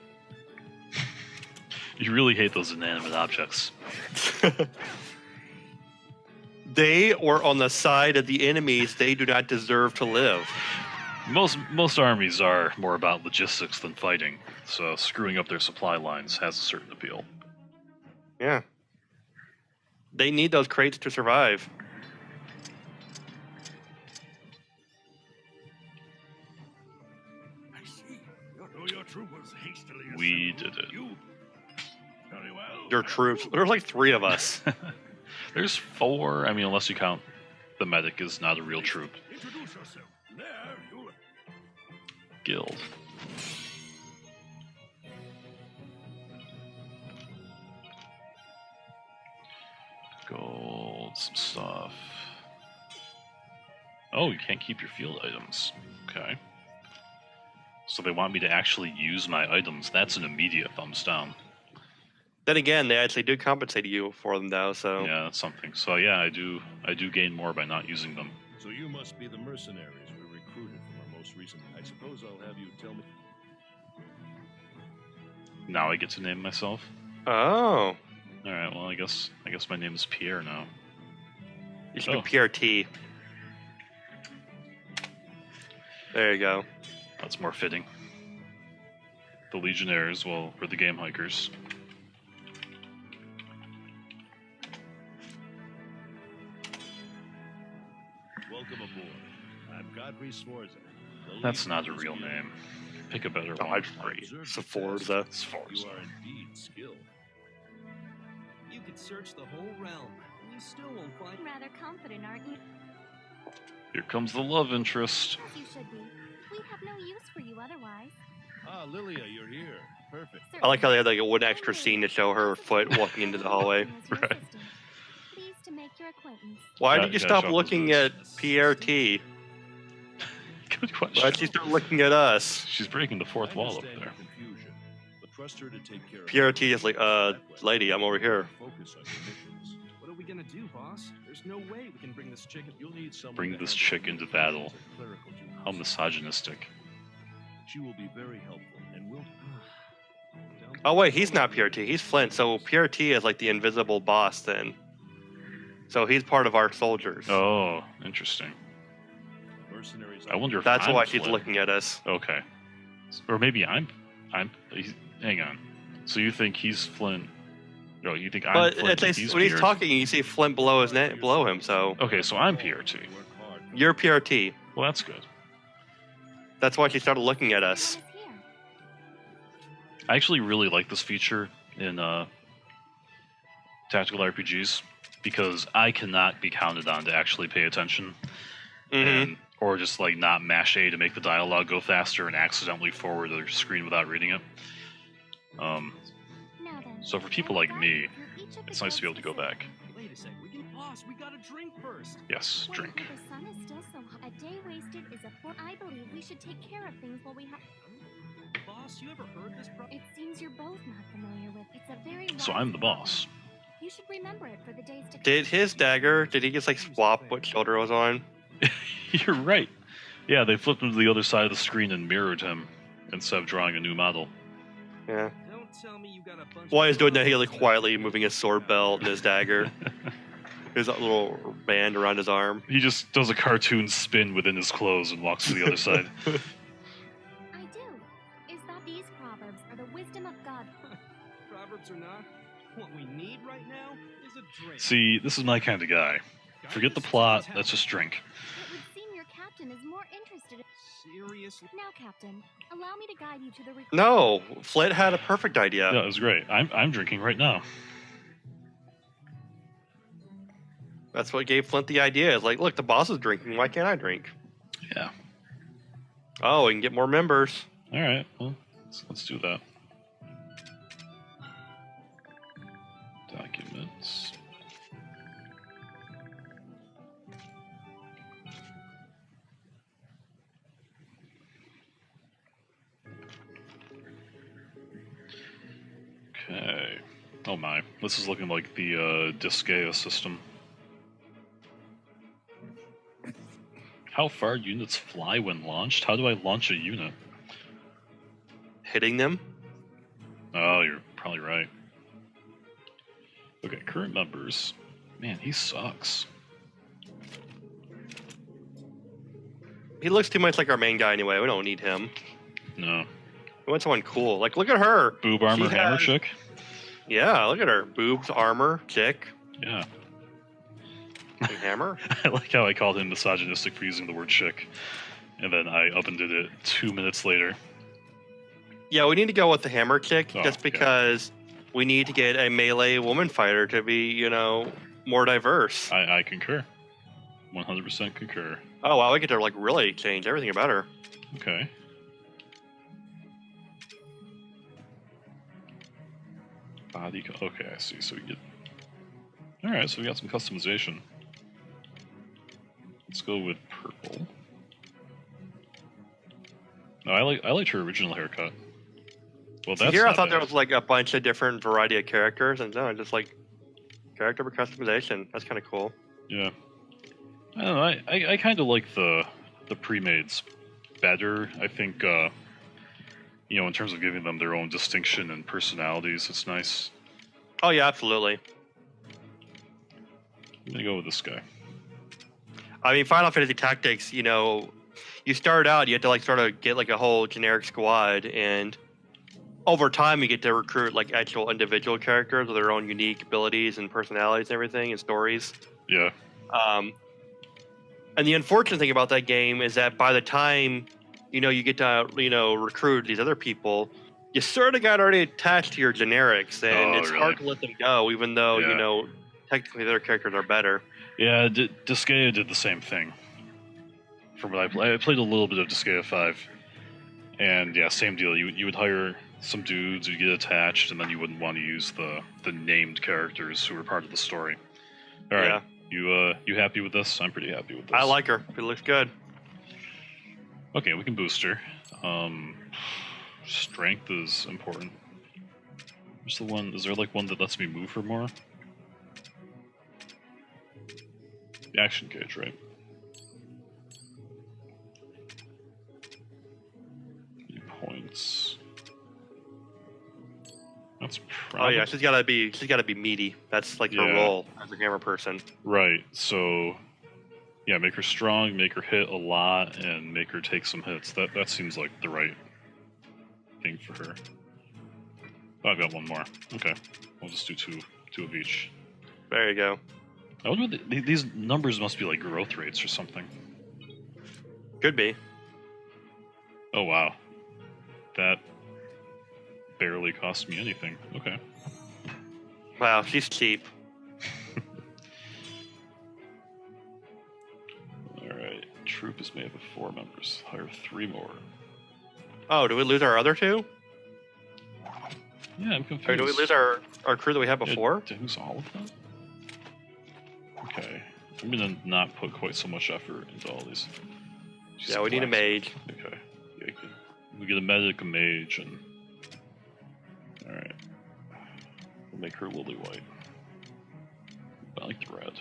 [SPEAKER 1] You really hate those inanimate objects.
[SPEAKER 2] They were on the side of the enemies. They do not deserve to live.
[SPEAKER 1] Most armies are more about logistics than fighting, so screwing up their supply lines has a certain appeal.
[SPEAKER 2] Yeah. They need those crates to survive.
[SPEAKER 4] I see. Your troop was hastily
[SPEAKER 1] We
[SPEAKER 4] assembled.
[SPEAKER 1] did it.
[SPEAKER 4] You? Very well.
[SPEAKER 2] Your troops. There's like 3 of us.
[SPEAKER 1] There's 4. I mean, unless you count the medic is not a real troop.
[SPEAKER 4] Introduce yourself. There, you.
[SPEAKER 1] Guild. Gold, some stuff. Oh, you can't keep your field items. Okay. So they want me to actually use my items. That's an immediate thumbs down.
[SPEAKER 2] Then again, they actually do compensate you for them, though. So
[SPEAKER 1] Yeah, that's something. So yeah, I do gain more by not using them.
[SPEAKER 4] So you must be the mercenaries we recruited from our most recent. I suppose I'll have you tell me.
[SPEAKER 1] Now I get to name myself.
[SPEAKER 2] Oh,
[SPEAKER 1] All right. Well, I guess my name is Pierre now.
[SPEAKER 2] you should
[SPEAKER 1] Oh.
[SPEAKER 2] be PRT. There you go.
[SPEAKER 1] That's more fitting. The Legionnaires, well, we're the Gamehikers.
[SPEAKER 4] Welcome aboard. I'm Godfrey Sforza. the
[SPEAKER 1] That's
[SPEAKER 4] lead
[SPEAKER 1] not a
[SPEAKER 4] of this
[SPEAKER 1] real
[SPEAKER 4] guild.
[SPEAKER 1] name. Pick a better
[SPEAKER 2] Oh,
[SPEAKER 1] one.
[SPEAKER 2] I'd agree.
[SPEAKER 4] Observe
[SPEAKER 2] It's a
[SPEAKER 4] the
[SPEAKER 2] Forza.
[SPEAKER 1] It's
[SPEAKER 4] You
[SPEAKER 1] Forza.
[SPEAKER 4] are indeed skilled.
[SPEAKER 3] You could search the whole realm, and you still won't find.
[SPEAKER 5] Rather confident, aren't you?
[SPEAKER 1] Here comes the love interest.
[SPEAKER 5] As you should be. We have no use for you otherwise.
[SPEAKER 4] Ah, Lilia, you're here. Perfect.
[SPEAKER 2] I like how they had like a one extra scene to show her foot walking into the hallway.
[SPEAKER 1] Right.
[SPEAKER 5] Pleased to make your acquaintance.
[SPEAKER 2] Why
[SPEAKER 1] Yeah,
[SPEAKER 2] did you
[SPEAKER 1] yeah,
[SPEAKER 2] stop
[SPEAKER 1] Shop
[SPEAKER 2] looking
[SPEAKER 1] is
[SPEAKER 2] at PRT?
[SPEAKER 1] Good question.
[SPEAKER 2] Why'd she start looking at us?
[SPEAKER 1] She's breaking the fourth
[SPEAKER 4] I
[SPEAKER 1] wall up
[SPEAKER 4] understand
[SPEAKER 1] there.
[SPEAKER 4] your confusion, but trust her to take care of
[SPEAKER 2] PRT is like, lady, I'm over here.
[SPEAKER 4] Focus on your missions.
[SPEAKER 3] What are we gonna do, boss? There's no way we can bring this chicken.
[SPEAKER 4] You'll need someone
[SPEAKER 1] Bring
[SPEAKER 4] to
[SPEAKER 1] this
[SPEAKER 4] handle
[SPEAKER 1] chick into
[SPEAKER 4] communications
[SPEAKER 1] battle.
[SPEAKER 4] and clerical duties.
[SPEAKER 1] How misogynistic.
[SPEAKER 4] She will be very helpful and will.
[SPEAKER 2] Oh wait, he's not PRT. He's Flint. So PRT is like the invisible boss then. So he's part of our soldiers.
[SPEAKER 1] Oh, interesting.
[SPEAKER 4] Mercenaries.
[SPEAKER 1] I wonder if
[SPEAKER 2] That's
[SPEAKER 1] I'm
[SPEAKER 2] why she's
[SPEAKER 1] Flynn.
[SPEAKER 2] looking at us.
[SPEAKER 1] Okay. Or maybe hang on. So you think he's Flint? No, you think I'm
[SPEAKER 2] But
[SPEAKER 1] Flint?
[SPEAKER 2] at
[SPEAKER 1] and
[SPEAKER 2] least
[SPEAKER 1] he's
[SPEAKER 2] when he's
[SPEAKER 1] PRT?
[SPEAKER 2] talking, you see Flint below his below him. So
[SPEAKER 1] Okay, so I'm PRT.
[SPEAKER 2] you're PRT.
[SPEAKER 1] Well, that's good.
[SPEAKER 2] That's why she started looking at us.
[SPEAKER 5] Everyone is here.
[SPEAKER 1] I actually really like this feature in tactical RPGs because I cannot be counted on to actually pay attention and or just like not mash A to make the dialogue go faster and accidentally forward the screen without reading it.
[SPEAKER 5] Now then,
[SPEAKER 1] So for people like me, it's nice to be able to go back.
[SPEAKER 3] Wait a sec. We can pause. We gotta drink first.
[SPEAKER 1] Yes, drink.
[SPEAKER 5] The sun is still so hot. A day wasted is a four. I believe we should take care of things while we have.
[SPEAKER 3] Boss, you ever heard this?
[SPEAKER 5] It seems you're both not familiar with. It's a very.
[SPEAKER 1] So
[SPEAKER 5] wise
[SPEAKER 1] I'm the
[SPEAKER 5] problem.
[SPEAKER 1] boss.
[SPEAKER 5] You should remember it for the days to come.
[SPEAKER 2] Did his dagger? Did he just like swap what shoulder it was on?
[SPEAKER 1] You're right. Yeah, they flipped him to the other side of the screen and mirrored him instead of drawing a new model.
[SPEAKER 2] Yeah.
[SPEAKER 3] Don't tell me you got a bunch
[SPEAKER 2] While
[SPEAKER 3] of
[SPEAKER 2] he's doing that, he
[SPEAKER 3] brothers
[SPEAKER 2] like quietly moving his sword belt and his dagger. His little band around his arm.
[SPEAKER 1] He just does a cartoon spin within his clothes and walks to the other side.
[SPEAKER 5] I do. Is that these proverbs are the wisdom of God?
[SPEAKER 3] Proverbs or not, what we need right now is a drink.
[SPEAKER 1] See, this is my kind of guy. Forget the plot, let's just drink.
[SPEAKER 5] It would seem your captain is more interested in...
[SPEAKER 3] Seriously?
[SPEAKER 5] Now, Captain, allow me to guide you to the...
[SPEAKER 2] No, Flint had a perfect idea.
[SPEAKER 1] Yeah, it was great. I'm drinking right now.
[SPEAKER 2] That's what gave Flint the idea. It's like, look, the boss is drinking. Why can't I drink?
[SPEAKER 1] Yeah.
[SPEAKER 2] Oh, we can get more members.
[SPEAKER 1] All right. Well, let's do that. Documents. Okay. Oh my. This is looking like the Disgaea system. How far units fly when launched? How do I launch a unit?
[SPEAKER 2] Hitting them?
[SPEAKER 1] Oh, you're probably right. Okay, current members. Man, he sucks.
[SPEAKER 2] He looks too much like our main guy anyway. We don't need him.
[SPEAKER 1] No.
[SPEAKER 2] We want someone cool. Like, look at her.
[SPEAKER 1] Boob armor
[SPEAKER 2] She
[SPEAKER 1] hammer
[SPEAKER 2] has-
[SPEAKER 1] chick?
[SPEAKER 2] Yeah, look at her. Boobs, armor, chick,
[SPEAKER 1] Yeah.
[SPEAKER 2] and hammer.
[SPEAKER 1] I like how I called him misogynistic for using the word chick. And then I up and did it 2 minutes later.
[SPEAKER 2] Yeah, we need to go with the hammer chick
[SPEAKER 1] Oh,
[SPEAKER 2] just
[SPEAKER 1] okay.
[SPEAKER 2] because we need to get a melee woman fighter to be, you know, more diverse.
[SPEAKER 1] I concur. 100% concur.
[SPEAKER 2] Oh wow, we get to like really change everything about her.
[SPEAKER 1] Okay. Body. Okay, I see. So we get. All right, so we got some customization. Let's go with purple. No, I liked her original haircut. Well,
[SPEAKER 2] So
[SPEAKER 1] that's
[SPEAKER 2] here I
[SPEAKER 1] not
[SPEAKER 2] thought there
[SPEAKER 1] bad.
[SPEAKER 2] was like a bunch of different variety of characters, and no, just like character customization. That's kind of cool.
[SPEAKER 1] Yeah. I don't know. I kind of like the pre-mades better. I think you know, in terms of giving them their own distinction and personalities, it's nice.
[SPEAKER 2] Oh yeah, absolutely.
[SPEAKER 1] I'm gonna go with this guy.
[SPEAKER 2] I mean, Final Fantasy Tactics. You know, you start out, you have to like sort of get like a whole generic squad, and over time you get to recruit like actual individual characters with their own unique abilities and personalities and everything and stories.
[SPEAKER 1] Yeah.
[SPEAKER 2] And the unfortunate thing about that game is that by the time, you know, you get to, you know, recruit these other people, you sort of got already attached to your generics, and
[SPEAKER 1] Oh,
[SPEAKER 2] it's
[SPEAKER 1] really?
[SPEAKER 2] hard to let them go, even though,
[SPEAKER 1] Yeah.
[SPEAKER 2] you know, technically their characters are better.
[SPEAKER 1] Yeah, Disgaea did the same thing. From what I played a little bit of Disgaea 5, and yeah, same deal. You would hire some dudes, you'd get attached, and then you wouldn't want to use the named characters who were part of the story. All right, you happy with this? I'm pretty happy with this.
[SPEAKER 2] I like her. It looks good.
[SPEAKER 1] Okay, we can boost her. Strength is important. Where's the one? Is there like one that lets me move her more? The action gauge, right? Points. That's
[SPEAKER 2] Oh
[SPEAKER 1] probably
[SPEAKER 2] yeah, she's gotta be meaty. That's like her
[SPEAKER 1] Yeah.
[SPEAKER 2] role as a hammer person.
[SPEAKER 1] right. So, yeah, make her strong, make her hit a lot, and make her take some hits. That seems like the right thing for her. Oh, I've got one more. Okay, I'll just do two of each.
[SPEAKER 2] There you go.
[SPEAKER 1] I wonder what these numbers must be like growth rates or something.
[SPEAKER 2] Could be.
[SPEAKER 1] Oh wow, that barely cost me anything. Okay.
[SPEAKER 2] Wow, she's cheap.
[SPEAKER 1] All right. Troop is made up of 4 members. Hire 3 more.
[SPEAKER 2] Oh, do we lose our other two?
[SPEAKER 1] Yeah, I'm confused.
[SPEAKER 2] Or do we lose our crew that we had before?
[SPEAKER 1] Who's all of them? Okay. I'm gonna not put quite so much effort into all these. She's
[SPEAKER 2] Yeah, we need a
[SPEAKER 1] black.
[SPEAKER 2] mage.
[SPEAKER 1] Okay. Yeah, we get a medic, a mage, and alright. We'll make her lily white. I like the red.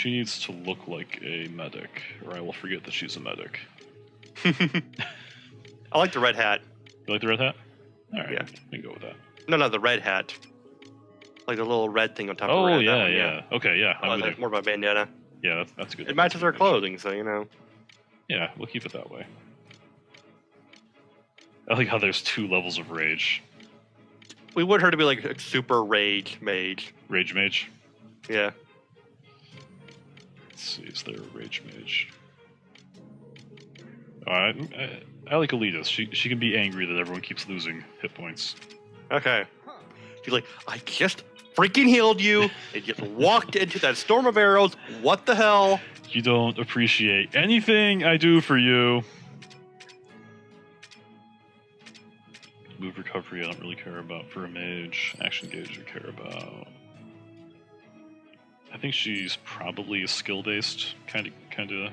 [SPEAKER 1] She needs to look like a medic, or I will forget that she's a medic.
[SPEAKER 2] I like the red hat.
[SPEAKER 1] You like the red hat? Alright,
[SPEAKER 2] Yeah.
[SPEAKER 1] we can go with that.
[SPEAKER 2] No, the red hat. Like the little red thing on top of the
[SPEAKER 1] Oh,
[SPEAKER 2] red.
[SPEAKER 1] yeah,
[SPEAKER 2] That one,
[SPEAKER 1] yeah. Okay, yeah.
[SPEAKER 2] I
[SPEAKER 1] I'm
[SPEAKER 2] like
[SPEAKER 1] with
[SPEAKER 2] that.
[SPEAKER 1] you.
[SPEAKER 2] More of a bandana.
[SPEAKER 1] Yeah, that's good.
[SPEAKER 2] It matches her
[SPEAKER 1] good.
[SPEAKER 2] clothing, so you know.
[SPEAKER 1] Yeah, we'll keep it that way. I like how there's 2 levels of rage.
[SPEAKER 2] We want her to be like a super rage mage.
[SPEAKER 1] Rage mage.
[SPEAKER 2] Yeah.
[SPEAKER 1] Let's see, is there a rage mage? I like Elita's. She can be angry that everyone keeps losing hit points.
[SPEAKER 2] Okay. She's like, I just freaking healed you. It just walked into that storm of arrows. What the hell?
[SPEAKER 1] You don't appreciate anything I do for you. Move recovery I don't really care about for a mage. Action gauge I care about. I think she's probably a skill-based kind of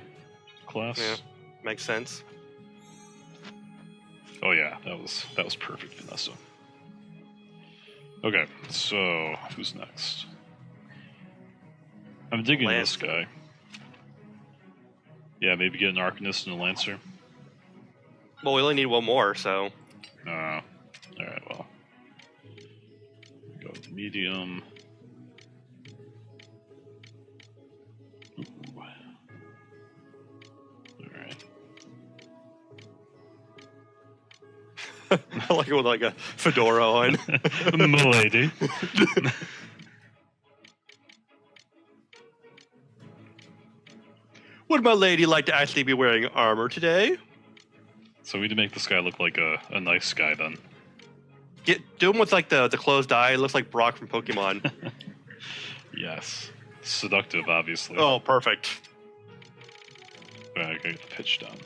[SPEAKER 1] class.
[SPEAKER 2] Yeah. Makes sense.
[SPEAKER 1] Oh yeah, that was perfect, Vanessa. Okay, so who's next? I'm digging this guy. Yeah, maybe get an Arcanist and a Lancer.
[SPEAKER 2] Well, we only need one more, so.
[SPEAKER 1] Alright, well. Go medium. Ooh. Alright.
[SPEAKER 2] I like it with like a fedora on.
[SPEAKER 1] Milady.
[SPEAKER 2] Would my lady like to actually be wearing armor today?
[SPEAKER 1] So we need to make this guy look like a nice guy then.
[SPEAKER 2] Do him with like the closed eye. It looks like Brock from Pokemon.
[SPEAKER 1] Yes. Seductive, obviously.
[SPEAKER 2] Oh, perfect.
[SPEAKER 1] I gotta get the pitch down.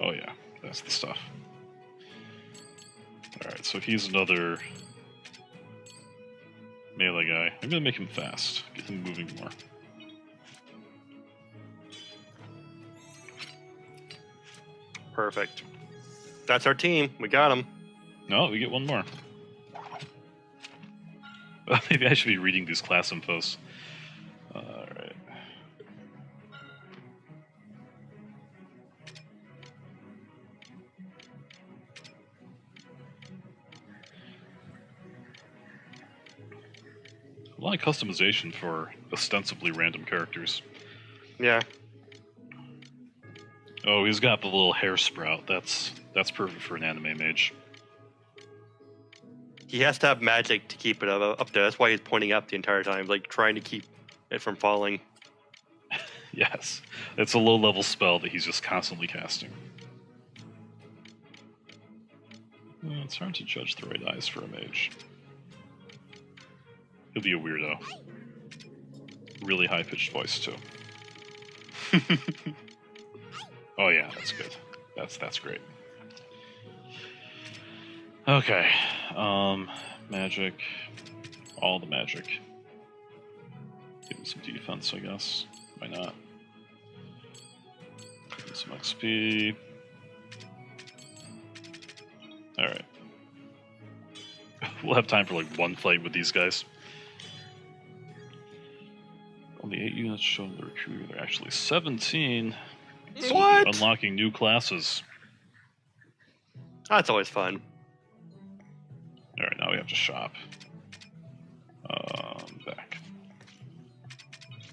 [SPEAKER 1] Oh yeah, that's the stuff. Alright, so he's another melee guy. I'm gonna make him fast. Get him moving more.
[SPEAKER 2] Perfect. That's our team. We got him.
[SPEAKER 1] No, we get one more. Maybe I should be reading these class infos. Alright. A lot of customization for ostensibly random characters.
[SPEAKER 2] Yeah.
[SPEAKER 1] Oh, he's got the little hair sprout. That's perfect for an anime mage.
[SPEAKER 2] He has to have magic to keep it up there. That's why he's pointing up the entire time, like trying to keep it from falling.
[SPEAKER 1] Yes, it's a low-level spell that he's just constantly casting. Well, it's hard to judge the right eyes for a mage. He'll be a weirdo. Really high-pitched voice, too. Oh yeah, that's good. That's great. Okay. Magic. All the magic. Give him some defense, I guess. Why not? Give him some XP. Alright. We'll have time for like one fight with these guys. Only 8 units shown in the recruiter. There are actually 17. So
[SPEAKER 2] What?
[SPEAKER 1] we'll be unlocking new classes.
[SPEAKER 2] That's always fun.
[SPEAKER 1] Alright, now we have to shop.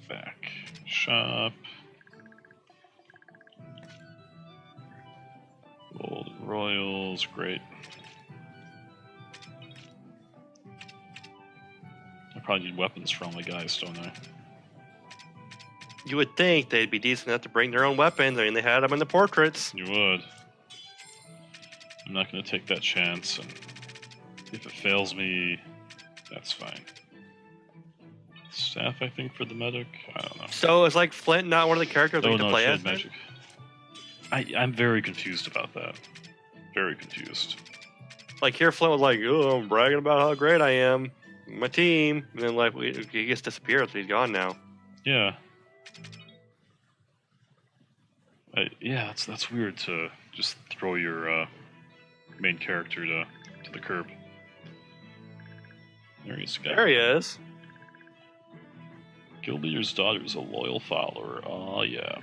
[SPEAKER 1] Back. Shop. Gold and Royals, great. I probably need weapons for all my guys, don't I?
[SPEAKER 2] You would think they'd be decent enough to bring their own weapons. I mean, they had them in the portraits.
[SPEAKER 1] You would. I'm not going to take that chance, and if it fails me, that's fine. Staff, I think, for the medic? I don't know.
[SPEAKER 2] So is like Flint not one of the characters we
[SPEAKER 1] Oh
[SPEAKER 2] get to
[SPEAKER 1] no,
[SPEAKER 2] play
[SPEAKER 1] shield
[SPEAKER 2] as? then?
[SPEAKER 1] magic. I'm very confused about that. Very confused.
[SPEAKER 2] Like here, Flint was like, "Oh, I'm bragging about how great I am, my team," and then like he just disappears. He's gone now.
[SPEAKER 1] Yeah. Yeah, that's weird to just throw your main character to the curb. There he's
[SPEAKER 2] There he is.
[SPEAKER 1] Guild leader's daughter is a loyal follower. Oh yeah.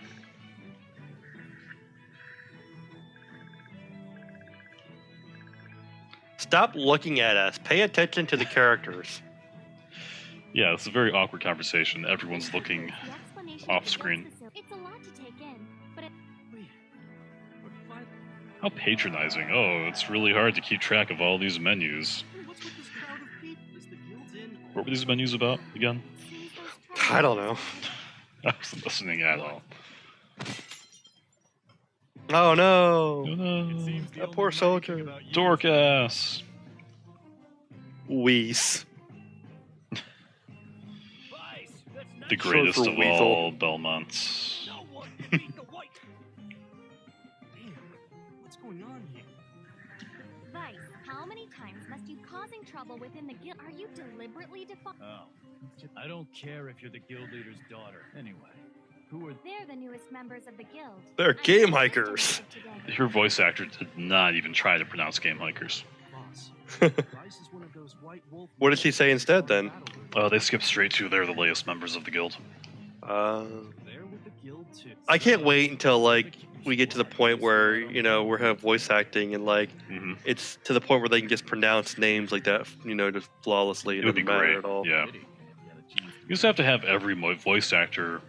[SPEAKER 2] Stop looking at us. Pay attention to the characters.
[SPEAKER 1] Yeah, it's a very awkward conversation. Everyone's looking
[SPEAKER 5] The explanation
[SPEAKER 1] off
[SPEAKER 5] of the
[SPEAKER 1] screen.
[SPEAKER 5] guild facility- It's a lot to take in, but it,
[SPEAKER 3] Wait, but five.
[SPEAKER 1] How patronizing. Oh, it's really hard to keep track of all these menus.
[SPEAKER 3] Hey, what's with this crowd of people? Is the guild in?
[SPEAKER 1] What were these menus about again?
[SPEAKER 5] seems those
[SPEAKER 2] I don't know.
[SPEAKER 1] I wasn't listening at all.
[SPEAKER 2] Oh no.
[SPEAKER 1] Oh no.
[SPEAKER 2] That poor soldier.
[SPEAKER 1] Dork ass.
[SPEAKER 2] Weiss.
[SPEAKER 1] The greatest
[SPEAKER 2] Short for
[SPEAKER 1] of
[SPEAKER 2] weasel.
[SPEAKER 1] all Belmonts.
[SPEAKER 3] No one can beat the white. Damn, what's going on here?
[SPEAKER 5] Vice, how many times must you causing trouble within the guild? Are you deliberately defying?
[SPEAKER 6] Oh, I don't care if you're the guild leader's daughter. Anyway, who are
[SPEAKER 5] They're the newest members of the guild.
[SPEAKER 2] They're
[SPEAKER 5] I
[SPEAKER 2] game
[SPEAKER 5] just
[SPEAKER 2] hikers.
[SPEAKER 5] visited today.
[SPEAKER 1] Her voice actor did not even try to pronounce Gamehikers.
[SPEAKER 3] Boss, Vice is one of those white wolf.
[SPEAKER 2] What did she say instead, then?
[SPEAKER 1] They skipped straight to they're the latest members of the guild.
[SPEAKER 2] Uh,
[SPEAKER 3] They're with the guild too.
[SPEAKER 2] I can't wait until like we get to the point where we have voice acting and like
[SPEAKER 1] Hmm.
[SPEAKER 2] it's to the point where they can just pronounce names like that, just flawlessly.
[SPEAKER 1] It would be
[SPEAKER 2] doesn't matter
[SPEAKER 1] great.
[SPEAKER 2] at all.
[SPEAKER 1] Yeah. You just have to have every voice actor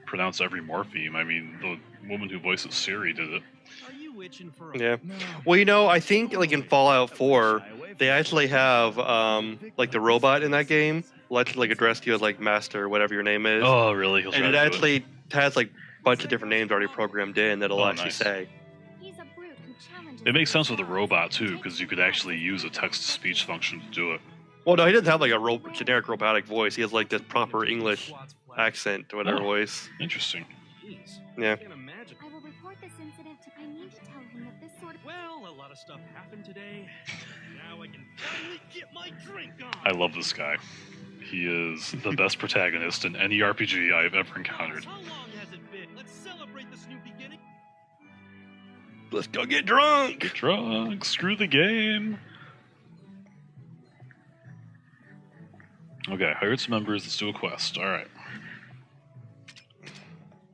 [SPEAKER 1] pronounce every morpheme. I mean, the woman who voices Siri did it.
[SPEAKER 3] Are you itching for a
[SPEAKER 2] Yeah.
[SPEAKER 6] no?
[SPEAKER 2] Well, I think like in Fallout 4, they actually have like the robot in that game will actually like address you as like master or whatever your name is,
[SPEAKER 1] Oh, really? He'll try
[SPEAKER 2] and it
[SPEAKER 1] to do
[SPEAKER 2] actually has like a bunch of different names already programmed in that'll
[SPEAKER 1] Oh,
[SPEAKER 2] actually
[SPEAKER 1] nice.
[SPEAKER 2] say.
[SPEAKER 5] He's a brute who challenges
[SPEAKER 1] It makes sense with a
[SPEAKER 5] the
[SPEAKER 1] robot too, because you could actually use a text-to-speech function to do it.
[SPEAKER 2] Well, no, he doesn't have like a generic robotic voice. He has like this proper English accent or whatever
[SPEAKER 1] Oh.
[SPEAKER 2] voice.
[SPEAKER 1] Interesting.
[SPEAKER 3] Jeez,
[SPEAKER 2] Yeah.
[SPEAKER 3] I can't imagine.
[SPEAKER 5] I will report this incident to. I need to tell him that this sort of.
[SPEAKER 3] Well, a lot of stuff happened today. Now I can finally get my drink on.
[SPEAKER 1] I love this guy. He is the best protagonist in any RPG I've ever encountered.
[SPEAKER 3] How long has it been? Let's celebrate this new beginning.
[SPEAKER 2] Let's go get drunk.
[SPEAKER 1] Get drunk. Screw the game. Okay, hired some members. Let's do a quest. All right.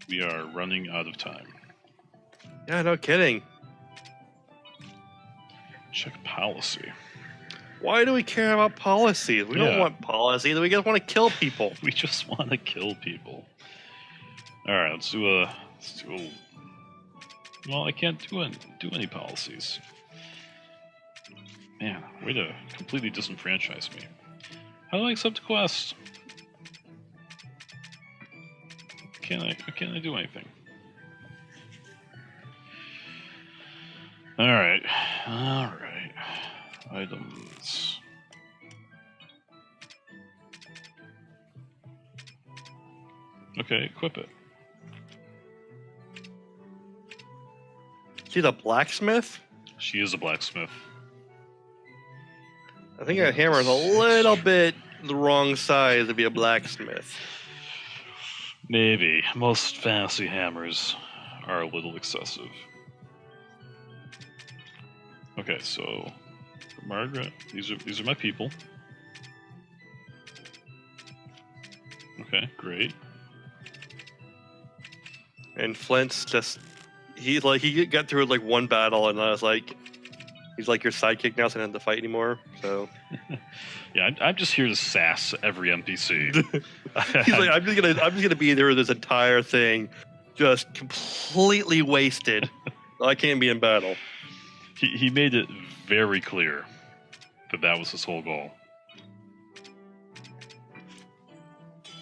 [SPEAKER 1] We are running out of time.
[SPEAKER 2] Yeah, no kidding.
[SPEAKER 1] Check policy.
[SPEAKER 2] Why do we care about policies? We
[SPEAKER 1] Yeah.
[SPEAKER 2] don't want policies. We just want to kill people.
[SPEAKER 1] We just want to kill people. All right, let's do a. Well, I can't do any policies. Man, way to completely disenfranchise me. How do I accept a quest? Can't I do anything? All right. Items. Okay, equip it.
[SPEAKER 2] She's a blacksmith?
[SPEAKER 1] She is a blacksmith.
[SPEAKER 2] I think that hammer is a little bit the wrong size to be a blacksmith.
[SPEAKER 1] Maybe. Most fantasy hammers are a little excessive. Okay, so Margaret, these are my people. Okay, great.
[SPEAKER 2] And Flint's just he got through like one battle and I was like he's like your sidekick now, so I don't have to fight anymore. So
[SPEAKER 1] Yeah, I'm just here to sass every NPC.
[SPEAKER 2] he's like, I'm just gonna be there this entire thing, just completely wasted. I can't be in battle.
[SPEAKER 1] he made it very clear that was his whole goal.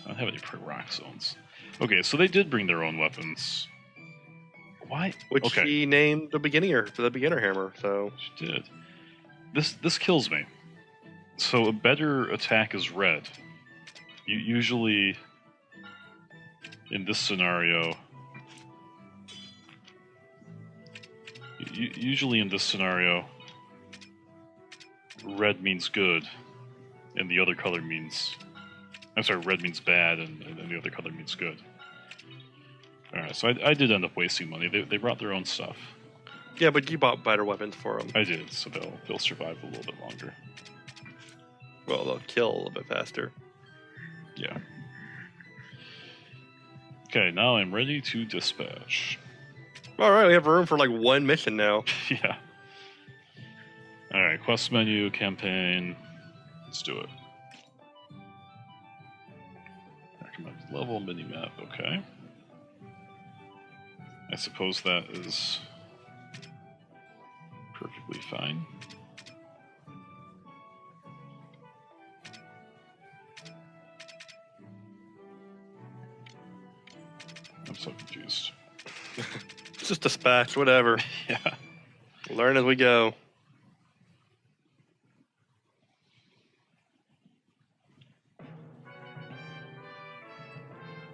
[SPEAKER 1] I don't have any rock zones. Okay, so they did bring their own weapons. Why?
[SPEAKER 2] Which
[SPEAKER 1] okay,
[SPEAKER 2] he named the beginner hammer. So
[SPEAKER 1] she did. This kills me. So a better attack is red. Usually, in this scenario, red means good, and the other color means. I'm sorry, red means bad, and the other color means good. All right, so I did end up wasting money. They brought their own stuff.
[SPEAKER 2] yeah, but you bought better weapons for him.
[SPEAKER 1] I did, so they'll survive a little bit longer.
[SPEAKER 2] Well, they'll kill a little bit faster.
[SPEAKER 1] Yeah. Okay, now I'm ready to dispatch.
[SPEAKER 2] All right, we have room for like one mission now.
[SPEAKER 1] Yeah. All right, quest menu, campaign. Let's do it. Recommended level, mini-map, okay. I suppose that is perfectly fine. I'm so confused.
[SPEAKER 2] It's just dispatch, whatever.
[SPEAKER 1] Yeah.
[SPEAKER 2] Learn as we go.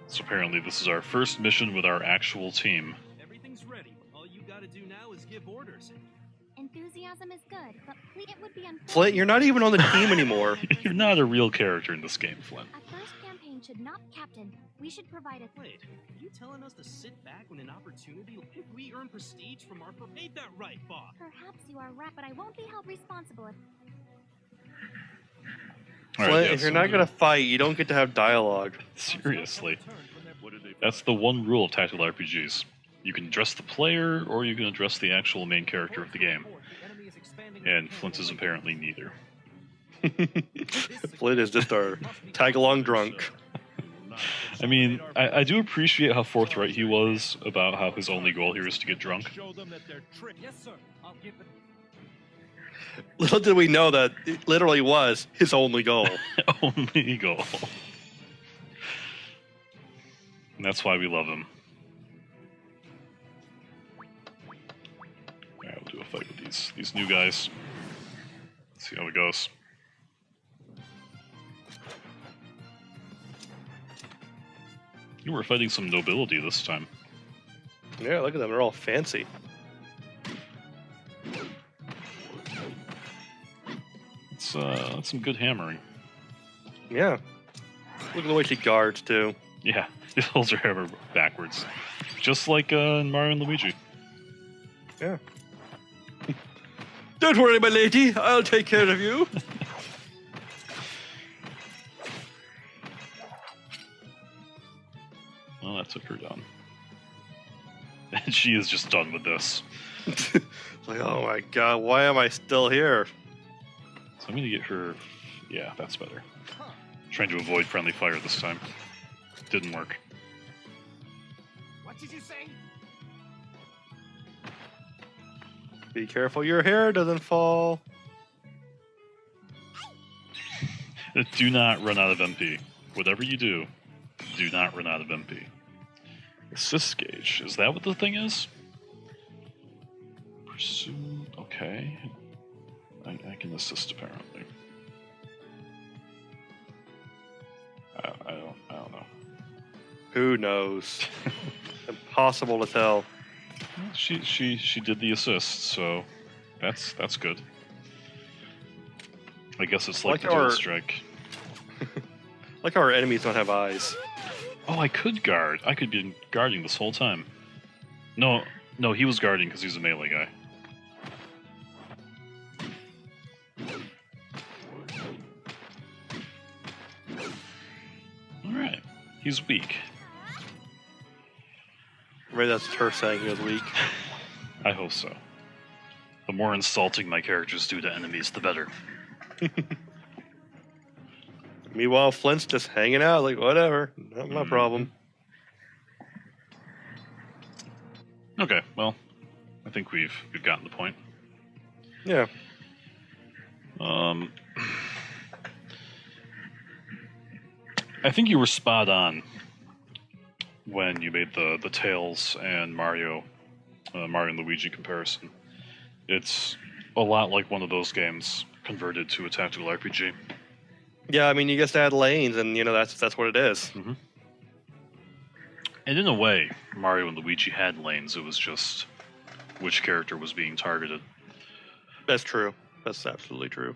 [SPEAKER 1] So apparently this is our first mission with our actual team.
[SPEAKER 3] Everything's ready. All you gotta do now is give orders.
[SPEAKER 5] Enthusiasm is good, but it would be unfortunate.
[SPEAKER 2] Flint, you're not even on the team anymore.
[SPEAKER 1] You're not a real character in this game, Flint.
[SPEAKER 5] A first campaign should not, Captain. We should provide a.
[SPEAKER 3] Wait, are you telling us to sit back when an opportunity? If we earn prestige from our... Ain't that right, Bob?
[SPEAKER 5] Perhaps you are right, but I won't be held responsible if.
[SPEAKER 1] All right,
[SPEAKER 2] Flint,
[SPEAKER 1] yeah,
[SPEAKER 2] if you're
[SPEAKER 1] so
[SPEAKER 2] not gonna fight, you don't get to have dialogue.
[SPEAKER 1] Seriously.
[SPEAKER 4] What did they
[SPEAKER 1] That's the one rule of tactical RPGs. You can address the player, or you can address the actual main character of the game. And Flint is apparently neither.
[SPEAKER 2] Flint is just our tag-along drunk.
[SPEAKER 1] I mean, I do appreciate how forthright he was about how his only goal here is to get drunk.
[SPEAKER 4] show them that they're tricked?
[SPEAKER 6] Yes, sir. I'll give it.
[SPEAKER 2] Little did we know that it literally was his only goal.
[SPEAKER 1] Only goal. And that's why we love him. Alright, we'll do a fight with these new guys. See how it goes. You were fighting some nobility this time.
[SPEAKER 2] Yeah, look at them. They're all fancy.
[SPEAKER 1] That's some good hammering.
[SPEAKER 2] Yeah. Look at the way she guards, too.
[SPEAKER 1] Yeah, he holds her hammer backwards. Just like in Mario and Luigi.
[SPEAKER 2] Yeah. Don't worry, my lady. I'll take care of you.
[SPEAKER 1] Well, that took her down. And she is just done with this.
[SPEAKER 2] Like, oh my god, why am I still here?
[SPEAKER 1] So I'm gonna get her... Yeah, that's better. Trying to avoid friendly fire this time. Didn't work.
[SPEAKER 6] What did you say?
[SPEAKER 2] Be careful your hair doesn't fall.
[SPEAKER 1] Do not run out of MP. Whatever you do not run out of MP. Assist gauge. Is that what the thing is? Pursue... Okay. I can assist, apparently. I don't know.
[SPEAKER 2] Who knows? Impossible to tell.
[SPEAKER 1] Well, she did the assist, so that's good. I guess it's like the dual strike.
[SPEAKER 2] Like how our enemies don't have eyes.
[SPEAKER 1] Oh, I could guard. I could be guarding this whole time. No, he was guarding because he's a melee guy. Alright. He's weak.
[SPEAKER 2] Maybe that's her saying he was weak.
[SPEAKER 1] I hope so. The more insulting my characters do to enemies, the better.
[SPEAKER 2] Meanwhile, Flint's just hanging out, like, whatever. Not my problem.
[SPEAKER 1] Okay, well, I think we've gotten the point.
[SPEAKER 2] Yeah.
[SPEAKER 1] I think you were spot on when you made the Tails and Mario and Luigi comparison. It's a lot like one of those games converted to a tactical RPG.
[SPEAKER 2] Yeah, I mean, you just add lanes, and, you know, that's what it is.
[SPEAKER 1] Mm-hmm. And in a way, Mario and Luigi had lanes. It was just which character was being targeted.
[SPEAKER 2] That's true. That's absolutely true.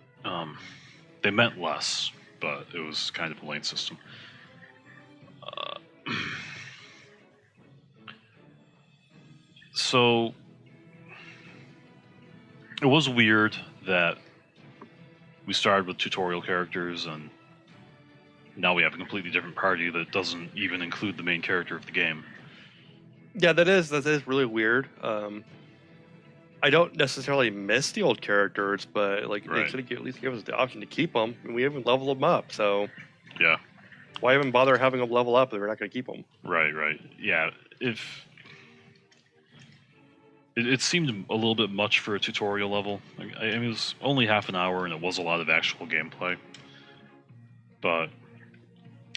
[SPEAKER 1] They meant less, but it was kind of a lane system. So it was weird that we we started with tutorial characters, and now we have a completely different party that doesn't even include the main character of the game.
[SPEAKER 2] Yeah, that is really weird. I don't necessarily miss the old characters, but like
[SPEAKER 1] Right.
[SPEAKER 2] they should at least give us the option to keep them. And we haven't leveled them up, so
[SPEAKER 1] Yeah.
[SPEAKER 2] why even bother having them level up if we're not going to keep them?
[SPEAKER 1] Right. Yeah. If it seemed a little bit much for a tutorial level. I mean, it was only half an hour, and it was a lot of actual gameplay. But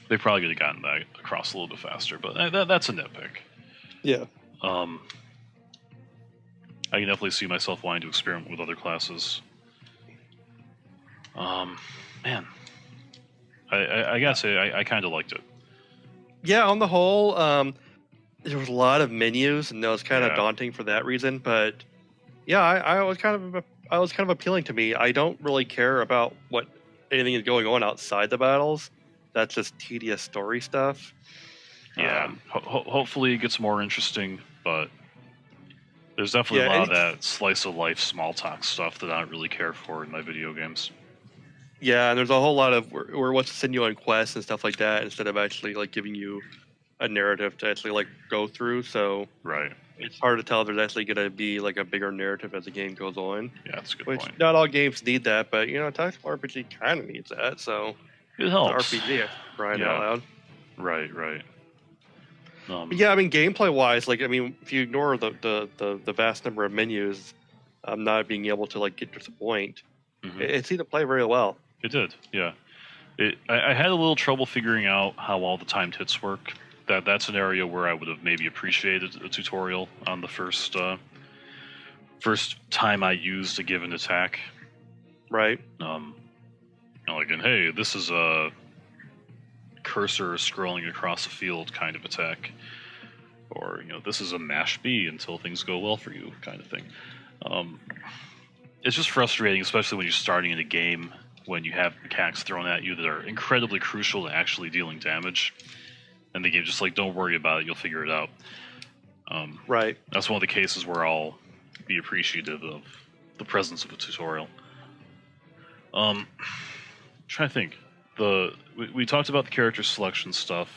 [SPEAKER 1] they probably could have gotten that across a little bit faster. But that's a nitpick.
[SPEAKER 2] Yeah.
[SPEAKER 1] I can definitely see myself wanting to experiment with other classes. Man, I gotta say I kind of liked it.
[SPEAKER 2] Yeah, on the whole, there was a lot of menus, and that was kind of
[SPEAKER 1] Yeah.
[SPEAKER 2] daunting for that reason. But yeah, I was kind of appealing to me. I don't really care about what anything is going on outside the battles. That's just tedious story stuff.
[SPEAKER 1] Yeah, hopefully it gets more interesting, but there's definitely
[SPEAKER 2] Yeah,
[SPEAKER 1] a lot of that slice of life small talk stuff that I don't really care for in my video games.
[SPEAKER 2] Yeah, and there's a whole lot of where wants to send you on quests and stuff like that instead of actually like giving you a narrative to actually like go through. So
[SPEAKER 1] Right.
[SPEAKER 2] it's hard to tell if there's actually going to be like a bigger narrative as the game goes on.
[SPEAKER 1] Yeah, that's a good
[SPEAKER 2] Which
[SPEAKER 1] point.
[SPEAKER 2] not all games need that, but you know, tactical RPG kind of needs that. So
[SPEAKER 1] It
[SPEAKER 2] it's
[SPEAKER 1] helps.
[SPEAKER 2] an RPG, crying
[SPEAKER 1] Yeah.
[SPEAKER 2] out loud.
[SPEAKER 1] Right.
[SPEAKER 2] But yeah, I mean, gameplay wise, like I mean, if you ignore the vast number of menus, not being able to like get to the point,
[SPEAKER 1] Mhm.
[SPEAKER 2] it seemed to play very well.
[SPEAKER 1] It did. Yeah. I had a little trouble figuring out how all the timed hits work. That's an area where I would have maybe appreciated a tutorial on the first time I used a given attack.
[SPEAKER 2] Right.
[SPEAKER 1] Like, and hey, this is a cursor scrolling across a field kind of attack, or this is a mash B until things go well for you kind of thing. It's just frustrating, especially when you're starting in a game when you have mechanics thrown at you that are incredibly crucial to actually dealing damage, and the game just like, don't worry about it, you'll figure it out.
[SPEAKER 2] Right.
[SPEAKER 1] That's one of the cases where I'll be appreciative of the presence of a tutorial. I'm trying to think. We talked about the character selection stuff.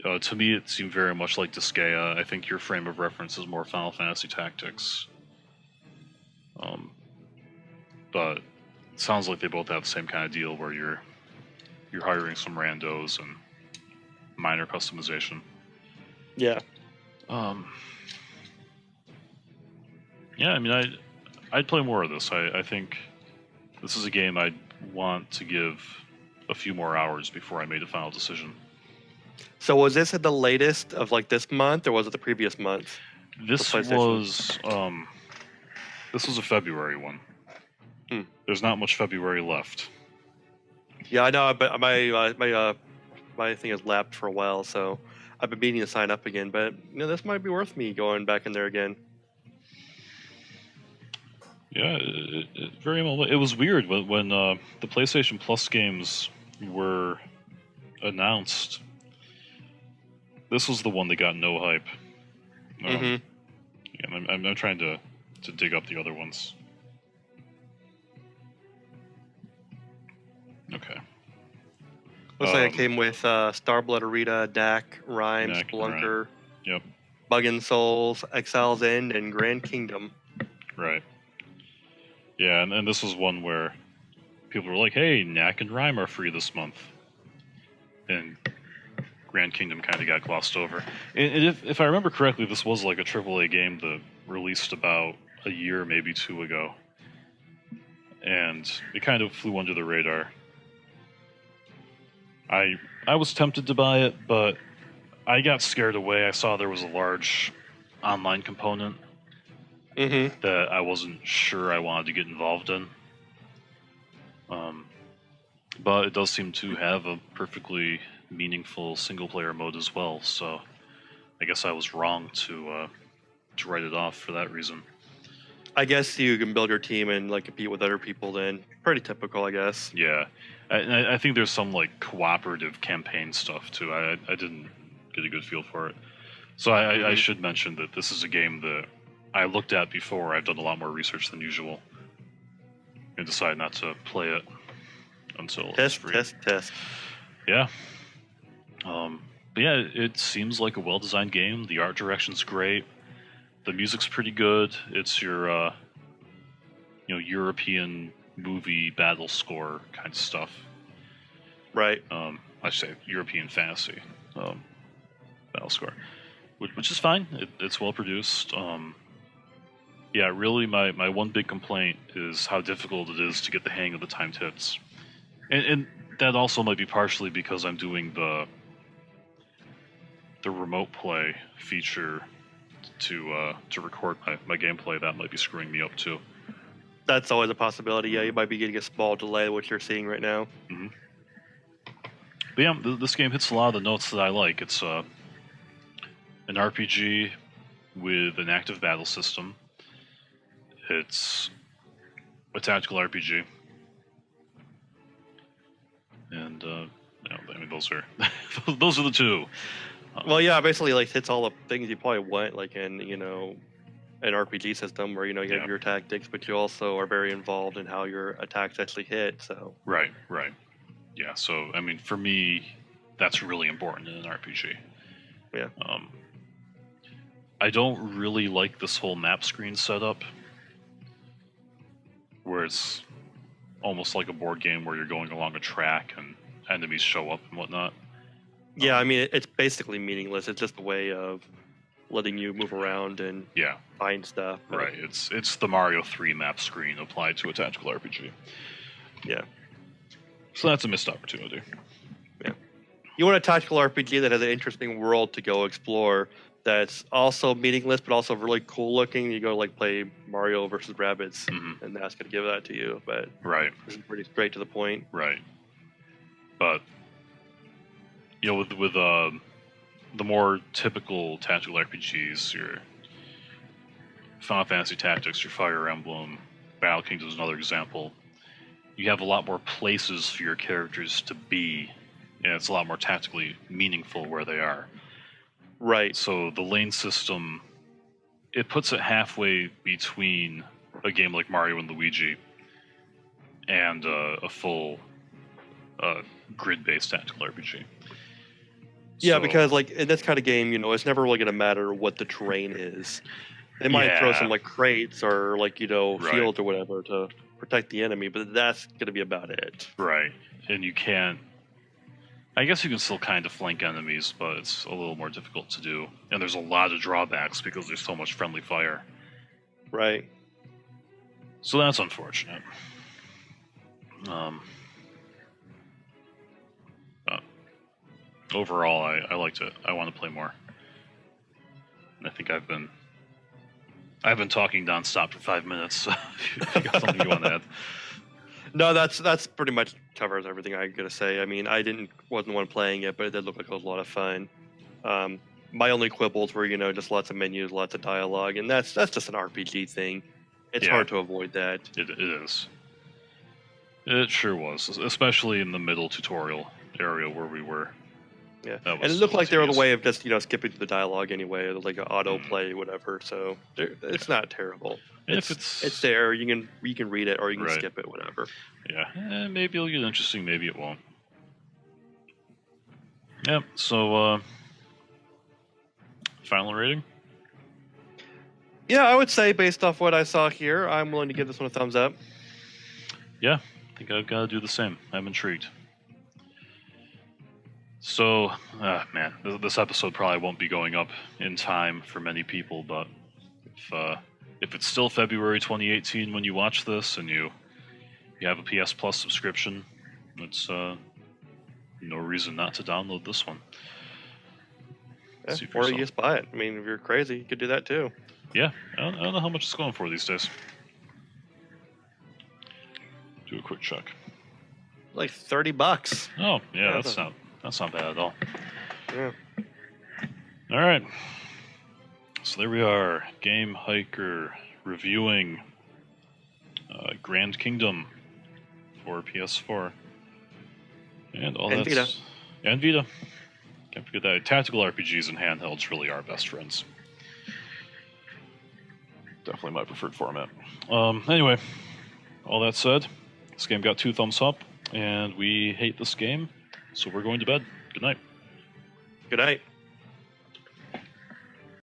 [SPEAKER 1] To me, it seemed very much like Disgaea. I think your frame of reference is more Final Fantasy Tactics. But it sounds like they both have the same kind of deal where you're hiring some randos and minor customization.
[SPEAKER 2] Yeah.
[SPEAKER 1] Yeah, I mean, I'd play more of this. I think this is a game I'd want to give a few more hours before I made a final decision.
[SPEAKER 2] So was this at the latest of like this month, or was it the previous month?
[SPEAKER 1] This
[SPEAKER 2] For PlayStation.
[SPEAKER 1] was a February one. There's not much February left.
[SPEAKER 2] Yeah, I know, but my thing has lapped for a while, so I've been meaning to sign up again. But this might be worth me going back in there again.
[SPEAKER 1] Yeah, it very well. It was weird when the PlayStation Plus games were announced. This was the one that got no hype. Yeah, I'm trying to dig up the other ones. Okay.
[SPEAKER 2] Looks like it came with Starblood Arita, Dak, Rhymes,
[SPEAKER 1] Dak,
[SPEAKER 2] Blunker,
[SPEAKER 1] Yep.
[SPEAKER 2] Buggin' Souls, Exile's End, and Grand Kingdom.
[SPEAKER 1] Right. Yeah, and this was one where people were like, hey, Knack and Rhyme are free this month. And Grand Kingdom kind of got glossed over. And if I remember correctly, this was like a AAA game that released about a year, maybe two ago. And it kind of flew under the radar. I was tempted to buy it, but I got scared away. I saw there was a large online component that I wasn't sure I wanted to get involved in. But it does seem to have a perfectly meaningful single-player mode as well, so I guess I was wrong to write it off for that reason.
[SPEAKER 2] I guess you can build your team and like compete with other people. Then pretty typical, I guess.
[SPEAKER 1] Yeah, I think there's some like cooperative campaign stuff too. I didn't get a good feel for it, so I should mention that this is a game that I looked at before. I've done a lot more research than usual. I decided not to play it until it's
[SPEAKER 2] Test,
[SPEAKER 1] free.
[SPEAKER 2] test.
[SPEAKER 1] Yeah. But yeah, it seems like a well-designed game. The art direction's great. The music's pretty good. It's your, European movie battle score kind of stuff.
[SPEAKER 2] Right.
[SPEAKER 1] I should say European fantasy battle score, which is fine. It's well produced. Yeah, really, my one big complaint is how difficult it is to get the hang of the timed hits, and that also might be partially because I'm doing the remote play feature to record my gameplay. That might be screwing me up too.
[SPEAKER 2] That's always a possibility. Yeah, you might be getting a small delay what you're seeing right now.
[SPEAKER 1] Mm-hmm. But yeah, this game hits a lot of the notes that I like. It's an RPG with an active battle system. It's a tactical RPG, and I mean those are those are the two.
[SPEAKER 2] Well, yeah, basically like hits all the things you probably want, like in an RPG system where you have your tactics, but you also are very involved in how your attacks actually hit. So
[SPEAKER 1] Right. Yeah, so I mean, for me, that's really important in an RPG.
[SPEAKER 2] Yeah.
[SPEAKER 1] I don't really like this whole map screen setup, where it's almost like a board game where you're going along a track and enemies show up and whatnot.
[SPEAKER 2] yeah, I mean it's basically meaningless. It's just a way of letting you move around and
[SPEAKER 1] Yeah,
[SPEAKER 2] find stuff. but-
[SPEAKER 1] right. It's the Mario 3 map screen applied to a tactical RPG.
[SPEAKER 2] Yeah.
[SPEAKER 1] So that's a missed opportunity.
[SPEAKER 2] You want a tactical RPG that has an interesting world to go explore. That's also meaningless, but also really cool looking. You go like play Mario versus Rabbids,
[SPEAKER 1] Mhm.
[SPEAKER 2] and that's gonna give that to you. But
[SPEAKER 1] Right.
[SPEAKER 2] this is pretty straight to the point.
[SPEAKER 1] Right. But with the more typical tactical RPGs, your Final Fantasy Tactics, your Fire Emblem, Battle Kingdom is another example. You have a lot more places for your characters to be, and it's a lot more tactically meaningful where they are.
[SPEAKER 2] Right.
[SPEAKER 1] So the lane system, it puts it halfway between a game like Mario and Luigi and a full grid-based tactical RPG.
[SPEAKER 2] Yeah,
[SPEAKER 1] So-
[SPEAKER 2] because like in this kind of game, it's never really gonna matter what the terrain is. They might throw
[SPEAKER 1] Yeah.
[SPEAKER 2] some like crates or like
[SPEAKER 1] Right.
[SPEAKER 2] fields or whatever to protect the enemy, but that's gonna be about it.
[SPEAKER 1] Right, and you can't. I guess you can still kind of flank enemies, but it's a little more difficult to do. And there's a lot of drawbacks because there's so much friendly fire.
[SPEAKER 2] Right.
[SPEAKER 1] So that's unfortunate. But overall, I liked it. I want to play more. And I think I've been talking nonstop for 5 minutes. So if you got something you want to add?
[SPEAKER 2] No, that's pretty much covers everything I'm gonna say. I mean, wasn't the one playing it, but it did look like it was a lot of fun. My only quibbles were, just lots of menus, lots of dialogue, and that's just an RPG thing. It's
[SPEAKER 1] Yeah.
[SPEAKER 2] hard to avoid that.
[SPEAKER 1] It is. It sure was, especially in the middle tutorial area where we were.
[SPEAKER 2] Yeah,
[SPEAKER 1] That
[SPEAKER 2] and
[SPEAKER 1] was
[SPEAKER 2] it looked
[SPEAKER 1] so
[SPEAKER 2] like there was a
[SPEAKER 1] tedious.
[SPEAKER 2] way of just skipping through the dialogue anyway, like an auto play, whatever. So it's not terrible.
[SPEAKER 1] If it's-
[SPEAKER 2] It's there. You can read it or you can
[SPEAKER 1] Right.
[SPEAKER 2] skip it, whatever.
[SPEAKER 1] Yeah, maybe it'll get interesting, maybe it won't. Yep, so, final rating?
[SPEAKER 2] Yeah, I would say based off what I saw here, I'm willing to give this one a thumbs up.
[SPEAKER 1] Yeah, I think I've got to do the same. I'm intrigued. So, man, this episode probably won't be going up in time for many people, but if it's still February 2018 when you watch this and you have a PS Plus subscription, it's no reason not to download this one.
[SPEAKER 2] Yeah,
[SPEAKER 1] See for
[SPEAKER 2] or you
[SPEAKER 1] yourself.
[SPEAKER 2] just buy it. I mean, if you're crazy, you could do that too.
[SPEAKER 1] Yeah, I don't know how much it's going for these days. Do a quick check.
[SPEAKER 2] Like $30.
[SPEAKER 1] Oh, yeah,
[SPEAKER 2] Yeah,
[SPEAKER 1] that's not bad at all.
[SPEAKER 2] Yeah.
[SPEAKER 1] All right. So there we are, Gamehiker reviewing Grand Kingdom for PS4. And all
[SPEAKER 2] And
[SPEAKER 1] that's... And Vita. Can't forget that. Tactical RPGs and handhelds really are best friends. Definitely my preferred format. Anyway, all that said, this game got 2 thumbs up, and we hate this game, so we're going to bed. Good night.
[SPEAKER 2] Good night.